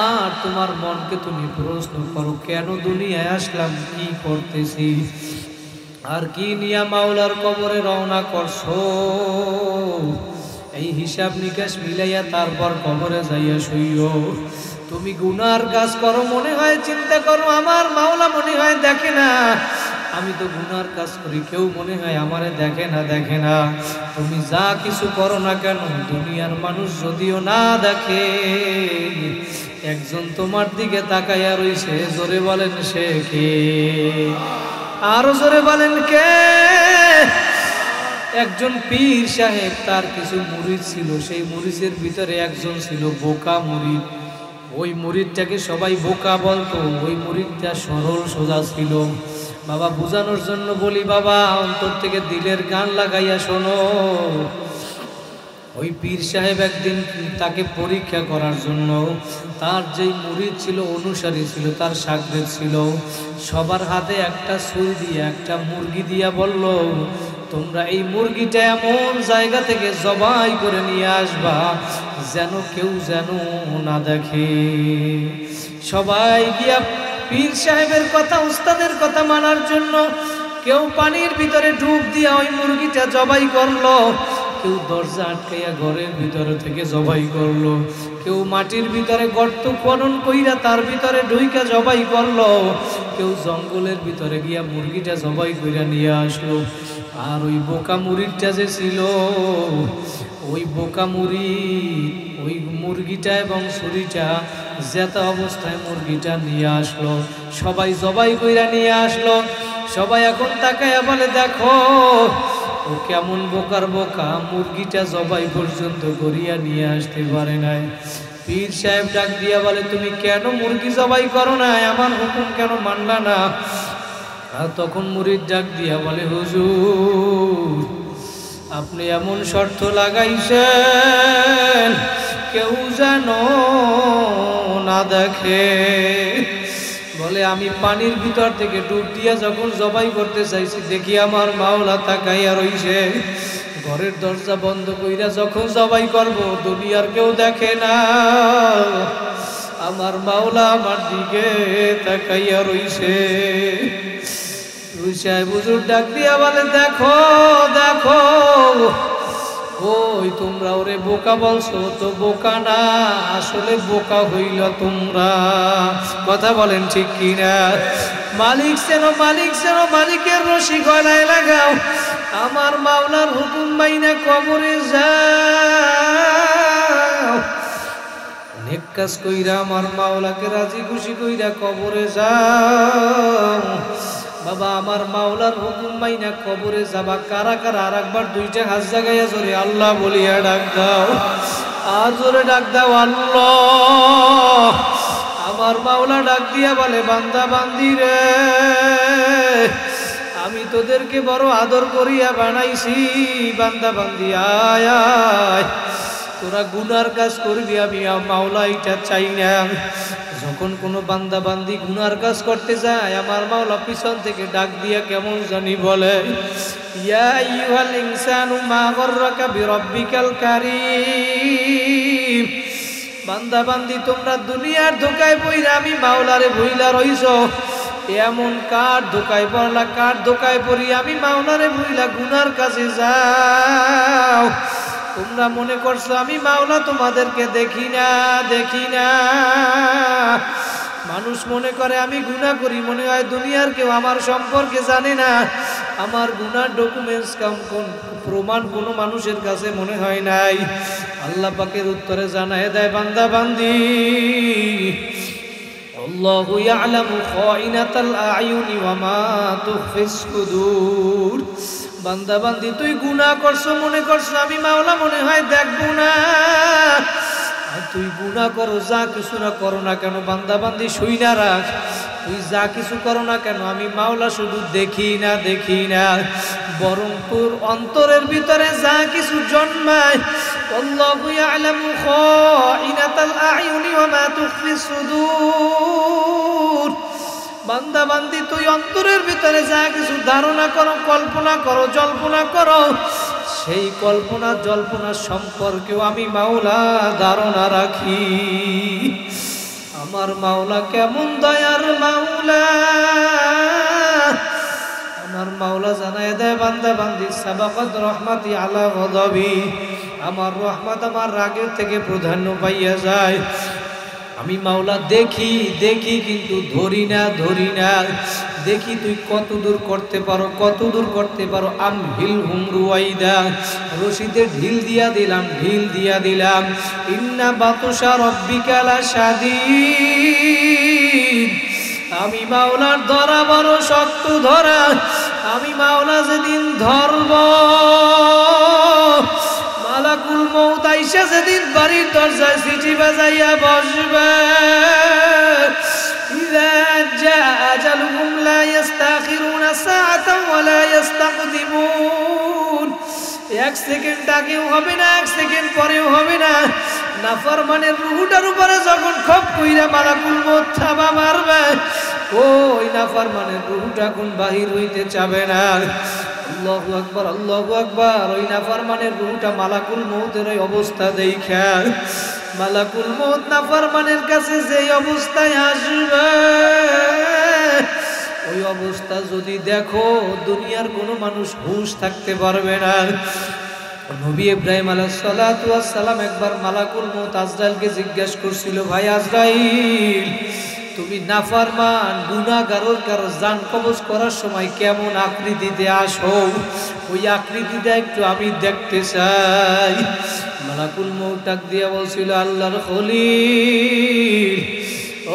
আর তোমার মনকে তুমি প্রশ্ন করো কেন দুনিয়ায় আসলাম, কি করতেছি, আর কি নিয়া মাওলার কবরে রওনা করছো? এই হিসাব নিকাশ মিলাইয়া তারপর কবরে যাইয়া শুইও। তুমি গুনার কাজ করো, মনে হয় চিন্তা করো আমার মাওলা মনে হয় দেখে না, আমি তো গুনার কাজ করি, কেউ মনে হয় আমারে দেখে না। তুমি যা কিছু করো না কেন, দুনিয়ার মানুষ যদিও না দেখে, একজন তোমার দিকে তাকাইয়া রইছে, জোরে বলেন সে কে? আরো জোরে বলেন কে? একজন পীর সাহেব, তার কিছু মুরিদ ছিল, সেই মুরিদের ভিতরে একজন ছিল বোকা মুরিদ। ওই মুরিদটাকে সবাই বোকা বলতো, ওই মুরিদটা সরল সোজা ছিল। বাবা বুঝানোর জন্য বলি, বাবা অন্তর থেকে দিলের গান লাগাইয়া শোনো। ওই পীর সাহেব একদিন তাকে পরীক্ষা করার জন্য, তার যেই মুরিদ ছিল, অনুসারী ছিল, তার শাগরেদ ছিল, সবার হাতে একটা ছুরি দিয়ে একটা মুরগি দিয়া বলল, তোমরা এই মুরগিটা এমন জায়গা থেকে জবাই করে নিয়ে আসবা যেন কেউ যেন না দেখে। সবাই গিয়া পীর সাহেবের কথা, উস্তাদের কথা মানার জন্য কেউ পানির ভিতরে ডুব দিয়া ওই মুরগিটা জবাই করলো, কেউ দরজা আটকাইয়া ঘরের ভিতরে থেকে জবাই করলো, কেউ মাটির ভিতরে গর্ত খনন কইরা তার ভিতরে ঢুইকা জবাই করলো, কেউ জঙ্গলের ভিতরে গিয়া মুরগিটা জবাই কইরা নিয়ে আসলো। আর ওই বোকা মুরিদটা যে ছিল, ওই বোকা মুরিদ ওই মুরগিটা এবং ছুরিটা জেতা অবস্থায় মুরগিটা নিয়ে আসলো, সবাই জবাই কইরা নিয়ে আসলো। সবাই এখন তাকায়া বলে, দেখো ও কেমন বোকার বোকা, মুরগিটা জবাই পর্যন্ত করিয়া নিয়ে আসতে পারে নাই। পীর সাহেব ডাক দিয়া বলে, তুমি কেন মুরগি জবাই করো না, আমার হুকুম কেন মানলা না? আর তখন মুরিদ ডাক দিয়া বলে, হুজুর আপনি এমন শর্ত লাগাইছেন কেউ যেন না দেখে। বলে, আমি পানির ভিতর থেকে ডুব দিয়া যখন জবাই করতে চাইছি, দেখি আমার মাওলা তাকাইয়া রইছে। ঘরের দরজা বন্ধ কইরা যখন জবাই করব, দুনিয়ার কেউ দেখে না, আমার মাওলা আমার দিকে তাকাইয়া রইছে। সাহেব হুজুর ডাক দিয়া বলে, দেখো দেখো, ওই তোমরা ওরে বোকা বলছো, তো বোকা না, আসলে বোকা হইল তোমরা। কথা বলেন ঠিক কিনা? মালিক চেনো, মালিক চেনো, মালিকের রশি গলায় লাগাও, আমার মাওলার হুকুম মাইনা কবরে যাও। নেক কাজ কইরা আমার মাওলাকে রাজি খুশি কইরা কবরে যাও। বাবা, আমার মাওলার হুকুম মাইনা কবরে যাবা কারা কারা? আর একবার দুইটা হাত জাগাইয়া জোরে আল্লাহ বলিয়া ডাক দাও, আর জোরে ডাক দাও আল্লাহ। আমার মাওলা ডাক দিয়া বলে, বান্দা বান্দি রে, আমি তোদেরকে বড় আদর করিয়া বানাইছি, বান্দা বান্দি আয় আয়, তোরা গুনার কাজ করবি, আমি মাওলা এটা চাই না। যখন কোনো বান্দা বান্দি গুনার কাজ করতে যায়, আমার মাওলা পিছন থেকে ডাক দিয়া কেমন জানি বলে, ইয়া আইয়ুহাল ইনসানু মা গররাকা বিরাব্বিকাল কারীম। বান্দা বান্দি তোমরা দুনিয়ার ধোকায় পইরা আমি মাওলারে ভুইলা রইছো, এমন কার ধোকায় পড়লা, কার ধোকায় পড়ি আমি মাওলারে ভুইলা গুনার কাছে যাও। তোমরা মনে করছো আমি মাওলা তোমাদেরকে দেখি না, দেখি না। মানুষ মনে করে আমি গুনাহ করি, মনে হয় দুনিয়ার কেউ আমার সম্পর্কে জানে না। আমার গুনার ডকুমেন্টস কোন প্রমাণ কোনো মানুষের কাছে মনে হয় নাই। আল্লাহ পাকের উত্তরে জানায় দেয়, বান্দা বান্দি, আল্লাহু ইয়ালামু খাইনাতাল আয়ুনি ওয়া মা তুখফিস সুদূর। বান্দা বান্দি তুই গুনাহ করছো, মনে করছো আমি মাওলা মনে হয় দেখবো না। আর তুই গুনাহ করো, যা কিছু না করো না কেন, বান্দা বান্দি শুই না রাখ, তুই যা কিছু করো না কেন, আমি মাওলা শুধু দেখি না, দেখি না, বরং তোর অন্তরের ভিতরে যা কিছু জন্মায়, আল্লাহু ইয়ালামু খাইনাতাল আয়ুনি ওয়া মা তুখফিস সুদূর। বান্দা বান্দি তুই অন্তরের ভিতরে যা কিছু ধারণা করো, কল্পনা করো, জল্পনা করো, সেই কল্পনা জল্পনা সম্পর্কেও আমি মাওলা ধারণা রাখি। আমার মাওলা কেমন দয়ার মাওলা, আমার মাওলা জানায় দেয়, বান্দা বান্দি সাবাকাত রহমাতি আলা গদাবি, আমার রহমত আমার রাগের থেকে প্রাধান্য পাইয়া যায়। আমি মাওলা দেখি দেখি কিন্তু ধরি না, ধরি না। দেখি তুই কত দূর করতে পারো, কত দূর করতে পারো। আমহিল হুম রুয়াইদা, রশিদে ঢিল দিয়া দিলাম, ঢিল দিয়া দিলাম। ইন্না বাতুশা রব্বিকা লাশাদীদ, আমি মাওলার ধরা বড় শক্ত ধরা। আমি মাওলা যেদিন ধরব, মালাকুল মউত আইসা যেদিন বাড়ির দরজায় সিটি বাজাইয়া বসবে, ইযা জাআ আজালুহুম লা ইস্তাখিরুনা সাআতান ওয়া লা ইস্তাকদিমুন। এক সেকেন্ড আগেও হবে না, এক সেকেন্ড পরেও হবে না। নাফরমানের রূহটার উপরে যখন খপ কইরা মালাকুল মউত থাবা মারবে, ওই নাফরমানের রূহটা কোন বাহির হইতে চাবে না। আল্লাহু আকবার, আল্লাহু আকবার। ওই নাফরমানের রূহটা মালাকুল মউতের ওই অবস্থা দেখা, মালাকুল মউত নাফরমানের কাছে যেই অবস্থায় আসবে, ওই অবস্থা যদি দেখো দুনিয়ার কোনো মানুষ হুঁশ থাকতে পারবে না। নবী ইব্রাহিম আলাইহিস সালাতু ওয়াস সালাম একবার মালাকুল মউত আজরাইলকে জিজ্ঞাসা করছিল, ভাই আজরাইল, তুমি নাফরমান গুনাহগারের কারো জান কবজ করার সময় কেমন আকৃতিতে আসো, ওই আকৃতিটা একটু আমি দেখতে চাই। মালাকুল মউত ডাক দিয়া বলছিল, আল্লাহর খলিল,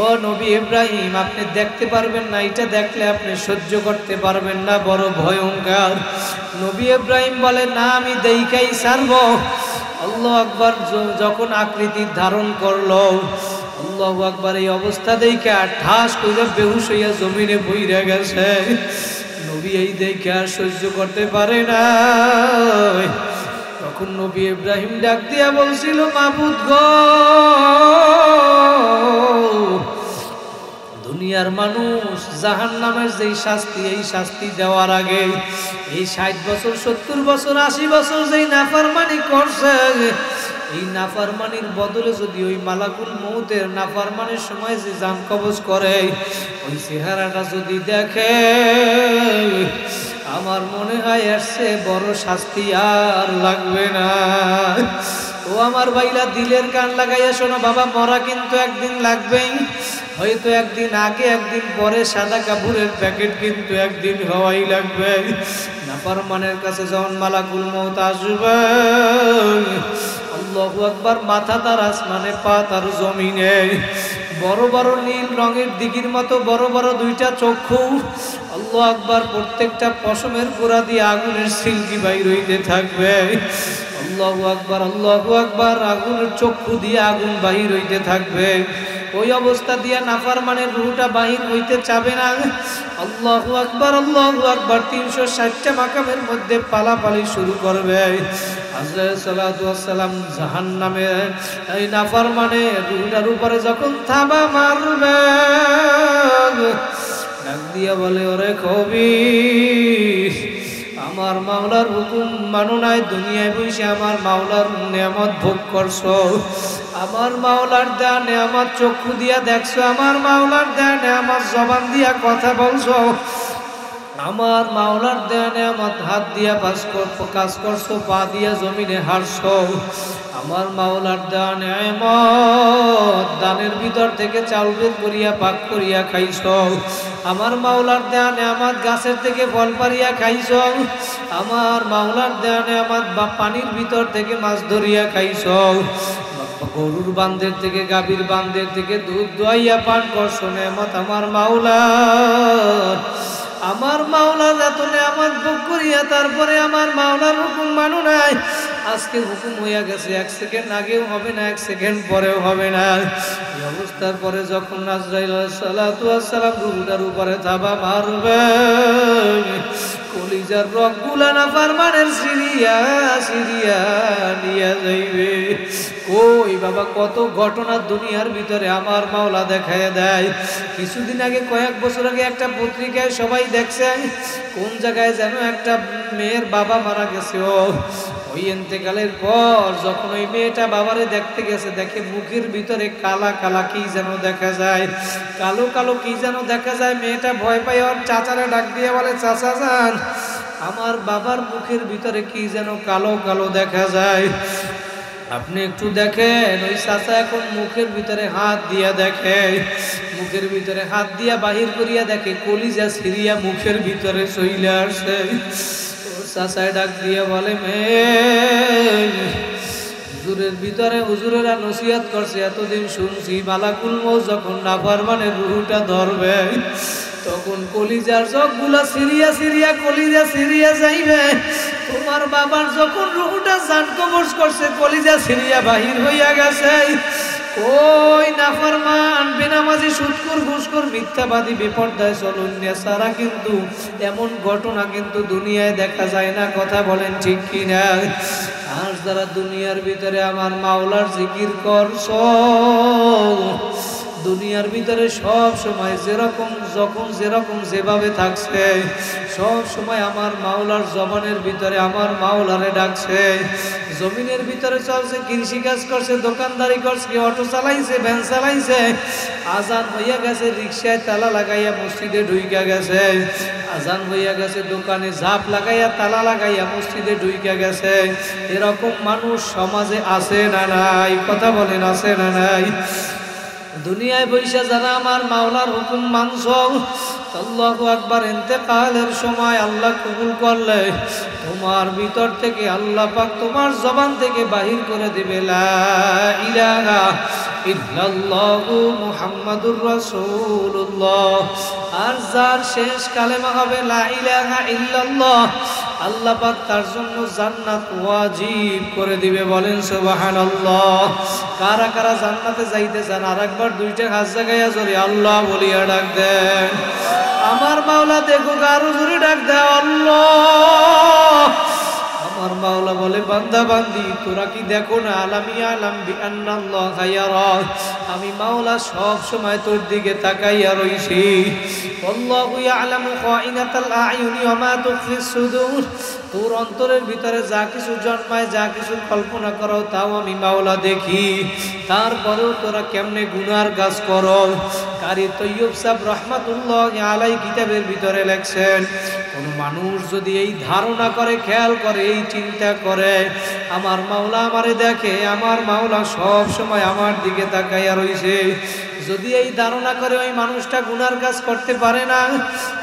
ও নবী ইব্রাহিম, আপনি দেখতে পারবেন না, এটা দেখলে আপনি সহ্য করতে পারবেন না, বড় ভয়ঙ্কর। নবী ইব্রাহিম বলে, না আমি দেখাই ছাড়ব। আল্লাহু আকবার। যখন আকৃতি ধারণ করলো, আল্লাহু আকবার, এই অবস্থা দেখে ঠাস করে বেহুশ হইয়া জমিনে পইড়া গেছে। নবী এই দেখে আর সহ্য করতে পারে না। তখন নবী ইব্রাহিম ডাক দিয়া বলছিল, মাবুদ গো, দুনিয়ার মানুষ জাহান্নামের যেই শাস্তি, এই শাস্তি দেওয়ার আগে এই 60 বছর 70 বছর 80 বছর যেই নাফরমানি করছে, এই নাফরমানির বদলে যদি ওই মালাকুল মউতের নাফরমানির সময় যে জান কবজ করে, ওই চেহারাটা যদি দেখে, আমার মনে হয় এর চেয়ে বড় শাস্তি আর লাগবে না। ও আমার ভাইরা, দিলের কান লাগাইয়া শোনো বাবা, মরা কিন্তু একদিন লাগবেই। হয়তো একদিন আগে একদিন পরে, সাদা কাপড়ের প্যাকেট কিন্তু একদিন হওয়াই লাগবে। নাফরমানের কাছে যখন মালাকুল মউত আসবে, আল্লাহু আকবার, মাথা তার আসমানে, পা তার জমিনে। বড় বড় নীল রঙের দিঘির মতো বড় বড় দুইটা চক্ষু, আল্লাহু আকবার, প্রত্যেকটা পশমের গোড়া দিয়ে আগুনের সিলকি বাইর হইতে থাকবে। আল্লাহু আকবার, আল্লাহু আকবার, আগুনের চক্ষু দিয়ে আগুন বাহির হইতে থাকবে। ওই অবস্থা দিয়া নাফরমানের রূহটা বাহির হইতে চাবে না। আল্লাহু আকবার, আল্লাহু আকবার, 360টা মাকামের মধ্যে পালাপালি শুরু করবে। আজরাইল সালাতু ওয়াস সালাম জাহান্নামে এই নাফরমানের রূহটার উপরে যখন থাবা মারবে, ডাক দিয়া বলে, ওরে খবীর, আমার মাওলার হুকুম মানো নাই, দুনিয়ায় বসে আমার মাওলার নেয়ামত ভোগ করছো, আমার মাওলার দেয়া নেয়ামত চক্ষু দিয়া দেখছো, আমার মাওলার দেয়া নেয়ামত জবান দিয়া কথা বলছো, আমার মাওলার দেয়া নেয়ামত হাত দিয়া কাজ করছো, পা দিয়া জমিনে হারছো, আমার মাওলার দেয়া নেয়ামত দানের ভিতর থেকে চাউল বের করিয়া পাক করিয়া খাইছো, আমার মাওলার দেয়া নেয়ামত গাছের থেকে ফল পারিয়া খাইছো, আমার মাওলার দেয়া নেয়ামত বা পানির ভিতর থেকে মাছ ধরিয়া খাইছো, গরুর বান্ধের থেকে গাভীর বান্ধের থেকে দুধ দোয়াইয়া পান করছো, নেয়ামত আমার মাওলার। আমার মাওলার এত নেয়ামত ভোগ করিয়া তারপরে আমার মাওলার হুকুম মানো নাই। আজকে হুকুম হইয়া গেছে, 1 সেকেন্ড আগেও হবে না, 1 সেকেন্ড পরেও হবে না। এই অবস্থার পরে যখন আজরাইল আলাইহিস সালাতু ওয়াস সালাম রূহটার উপরে থাবা মারবে, কলিজার রগগুলা নাফরমানের সিরিয়া সিরিয়া নিয়ে যাইবে। ওই বাবা, কত ঘটনা দুনিয়ার ভিতরে আমার মাওলা দেখায় দেয়। কিছুদিন আগে, কয়েক বছর আগে একটা পত্রিকায় সবাই দেখছে, কোন জায়গায় যেন একটা মেয়ের বাবা মারা গেছে। ওই ইন্তেকালের পর যখন ওই মেয়েটা বাবারে দেখতে গেছে, দেখে মুখের ভিতরে কালা কালা কি যেন দেখা যায়, কালো কালো কি যেন দেখা যায়। মেয়েটা ভয় পায়, ওর চাচারে ডাক দিয়ে বলে, চাচা যান, আমার বাবার মুখের ভিতরে কি যেন কালো কালো দেখা যায়, আপনি একটু দেখেন। ওই চাচা এখন মুখের ভিতরে হাত দিয়া দেখে, মুখের ভিতরে হাত দিয়া বাহির করিয়া দেখে কলিজা সিরিয়া মুখের ভিতরে চইলে আসছে। ওর চাচায় ডাক দিয়া বলে, মেয়ে, হুজুরের ভিতরে হুজুরেরা নসিহত করছে, এতদিন শুনছি মালাকুল মউত যখন নাফরমানের রূহটা ধরবে, তখন কলিজার চোখগুলা সিরিয়া সিরিয়া কলিজা সিরিয়া যাইবে। তোমার বাবার যখন রূহটা জান কবজ করছে, কলিজা সিরিয়া বাহির হইয়া গেছে। ওই নাফরমান, বেনামাজি, সুদখোর, ঘুষখোর, মিথ্যাবাদী, বেপরদায় চলন্যা সারা কিন্তু এমন ঘটনা কিন্তু দুনিয়ায় দেখা যায় না। কথা বলেন ঠিক কিনা? আজ যারা দুনিয়ার ভিতরে আমার মাওলার জিকির করছো, দুনিয়ার ভিতরে সব সময় যেরকম যখন যেরকম যেভাবে থাকছে সব সময় আমার মাওলার জবানের ভিতরে আমার মাওলারে ডাকছে। জমিনের ভিতরে চলছে, কৃষি কাজ করছে, দোকানদারি করছে, অটো চালাইছে, ভ্যান চালাইছে, আজান হইয়া গেছে, রিক্সায় তালা লাগাইয়া মসজিদে ঢুইকা গেছে, আজান হইয়া গেছে, দোকানে ঝাপ লাগাইয়া তালা লাগাইয়া মসজিদে ঢুইকা গেছে। এরকম মানুষ সমাজে আছে না নাই? কথা বলেন, আছে না নাই? দুনিয়ায় বৈশা যারা আমার মাওলার হুকুম মানছ, আল্লাহু আকবার, ইন্তেকালের সময় আল্লাহ কবুল করলে তোমার ভিতর থেকে আল্লাহ পাক তোমার জবান থেকে বাহির করে দিবে লা ইলাহা ইল্লাল্লাহু মুহাম্মাদুর রাসূলুল্লাহ। আর যার শেষ কালেমা হবে লা ইলাহা ইল্লাল্লাহ, আল্লাহ পাক তার জন্য জান্নাত ওয়াজিব করে দিবে। বলেন সুবহানাল্লাহ। কারা কারা জান্নাতে যাইতে চান আরেকবার দুইটা হাত জাগাইয়া জোরে আল্লাহ বলিয়া ডাক দেন। আমার মাওলা দেখো, আরো জোরে ডাক দেয় আল্লাহ। আমার মাওলা বলে, বান্দা বান্দি তোরা কি দেখো না, আলামি আলাম বিআন্নাল্লাহ ইয়ারা, আমি মাওলা সব সময় তোর দিকে তাকাইয়া রইছি। আল্লাহু ইয়ালামু খাইনাতাল আয়ুনি ওয়া মা তুখফিস সুদূর, তোর অন্তরের ভিতরে যা কিছু জন্মায়, যা কিছু কল্পনা করো তাও আমি মাওলা দেখি। তারপরেও তোরা কেমনে গুনার কাজ করো। কারি তৈয়ব সাহেব রহমাতুল্লাহ আলাইহি কিতাবের ভিতরে লেখছেন, কোন মানুষ যদি এই ধারণা করে, খেয়াল করে, এই চিন্তা করে আমার মাওলা আমারে দেখে, আমার মাওলা সব সময় আমার দিকে তাকাইয়া রইছে, যদি এই ধারণা করে ওই মানুষটা গুনার কাজ করতে পারে না,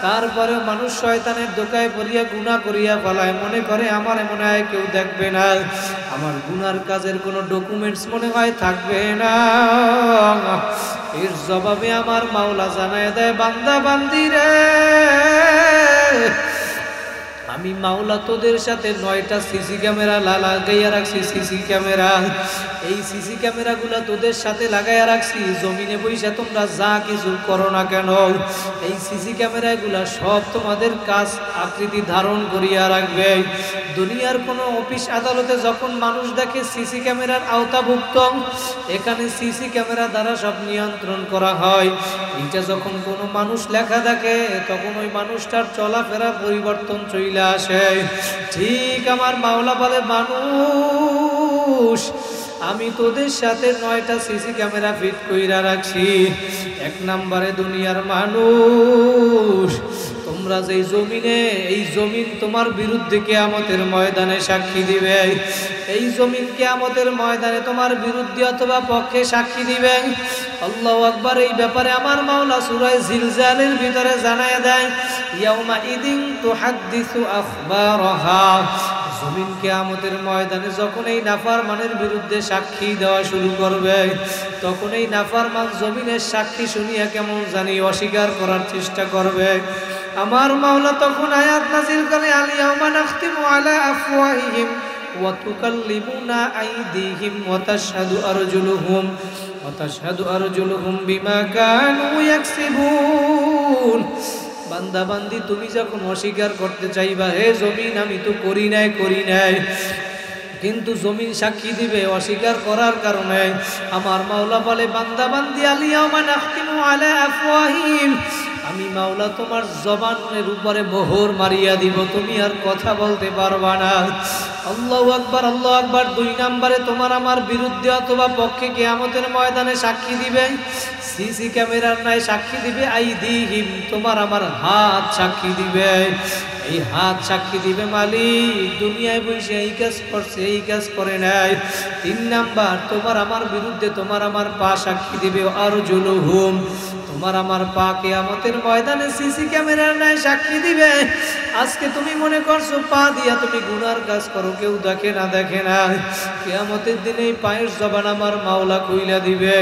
তারপরেও মানুষ শয়তানের দোকায় পড়িয়া গুনাহ করিয়া ফেলায়, মনে করে আমার মনে হয় কেউ দেখবে না, আমার গুনার কাজের কোনো ডকুমেন্টস মনে হয় থাকবে না। এর জবাবে আমার মাওলা জানায় দেয়, বান্দা বান্দি রে, আমি মাওলা তোদের সাথে 9টা সিসি ক্যামেরা লাগাইয়া রাখছি। সিসি ক্যামেরা, এই সিসি ক্যামেরাগুলো তোদের সাথে লাগাইয়া রাখছি। জমিনে বইসা তোমরা যা কিছু করো না কেন, এই সিসি ক্যামেরাগুলো সব তোমাদের কাজ আকৃতি ধারণ করিয়া রাখবে। দুনিয়ার কোনো অফিস আদালতে যখন মানুষ দেখে সিসি ক্যামেরার আওতাভুক্ত, এখানে সিসি ক্যামেরা দ্বারা সব নিয়ন্ত্রণ করা হয়। এটা যখন কোনো মানুষ লেখা দেখে, তখন ওই মানুষটার চলাফেরা পরিবর্তন চলে আসে। ঠিক আমার মাওলা বলে, মানুষ আমি তোদের সাথে 9টা সিসি ক্যামেরা ফিট কইরা রাখছি। 1 নম্বরে দুনিয়ার মানুষ, তোমরা যেই জমিনে, এই জমিন তোমার বিরুদ্ধে কিয়ামতের ময়দানে সাক্ষী দিবে। এই জমিন কিয়ামতের ময়দানে তোমার বিরুদ্ধে অথবা পক্ষে সাক্ষী দিবে। আল্লাহু আকবার। এই ব্যাপারে আমার মাওলা সূরা জিলজালের ভিতরে জানায়া দেয়, ইয়াউমা ইদিন তুহাদ্দিসু আখবারাহা, জমিন কিয়ামতের ময়দানে যখন এই নাফরমানের বিরুদ্ধে সাক্ষী দেওয়া শুরু করবে, তখন এই নাফরমান জমিনের সাক্ষী শুনিয়া কেমন জানি অস্বীকার করার চেষ্টা করবে। আমার মাওলা তখন আয়াত নাযিল করে, আল ইয়াউমা নাখতিমু আলা আফওয়াহিহিম ওয়া তুকাল্লিমুনা আইদিহিম ওয়া তাশহাদু আরজুলুহুম বিমা কানু ইয়াকসিবুন। বান্দা বান্দি তুমি যখন অস্বীকার করতে চাইবা, হে জমিন আমি তো করি নাই, কিন্তু জমিন সাক্ষী দিবে অস্বীকার করার কারণে। আমার মাওলা বলে, বান্দা বান্দি আল ইয়াউমা নাখতিমু আলা আফওয়াহিহিম, আমি মাওলা তোমার জবানের উপরে মোহর মারিয়া দিব, তুমি আর কথা বলতে পারবা না। আল্লাহু আকবার, আল্লাহু আকবার। 2 নম্বরে তোমার আমার বিরুদ্ধে অথবা পক্ষে কিয়ামতের ময়দানে সাক্ষী দিবে, সিসি ক্যামেরার নাই সাক্ষী দিবে আইদিহিম, তোমার আমার হাত সাক্ষী দিবে। এই হাত সাক্ষী দিবে মালিক দুনিয়ায় বসে এই কাজ করছে, এই কাজ করে নাই। 3 নাম্বার, তোমার আমার বিরুদ্ধে তোমার আমার পা সাক্ষী দিবে আরজুলুহুম, তোমার আমার পা কিয়ামতের ময়দানে সিসি ক্যামেরার নাই সাক্ষী দিবে। আজকে তুমি মনে করছো পা দিয়া তুমি গুনার কাজ করো, কেউ দেখে না, কিয়ামতের দিনে এই পায়ের জবান আমার মাওলা কইলা দিবে।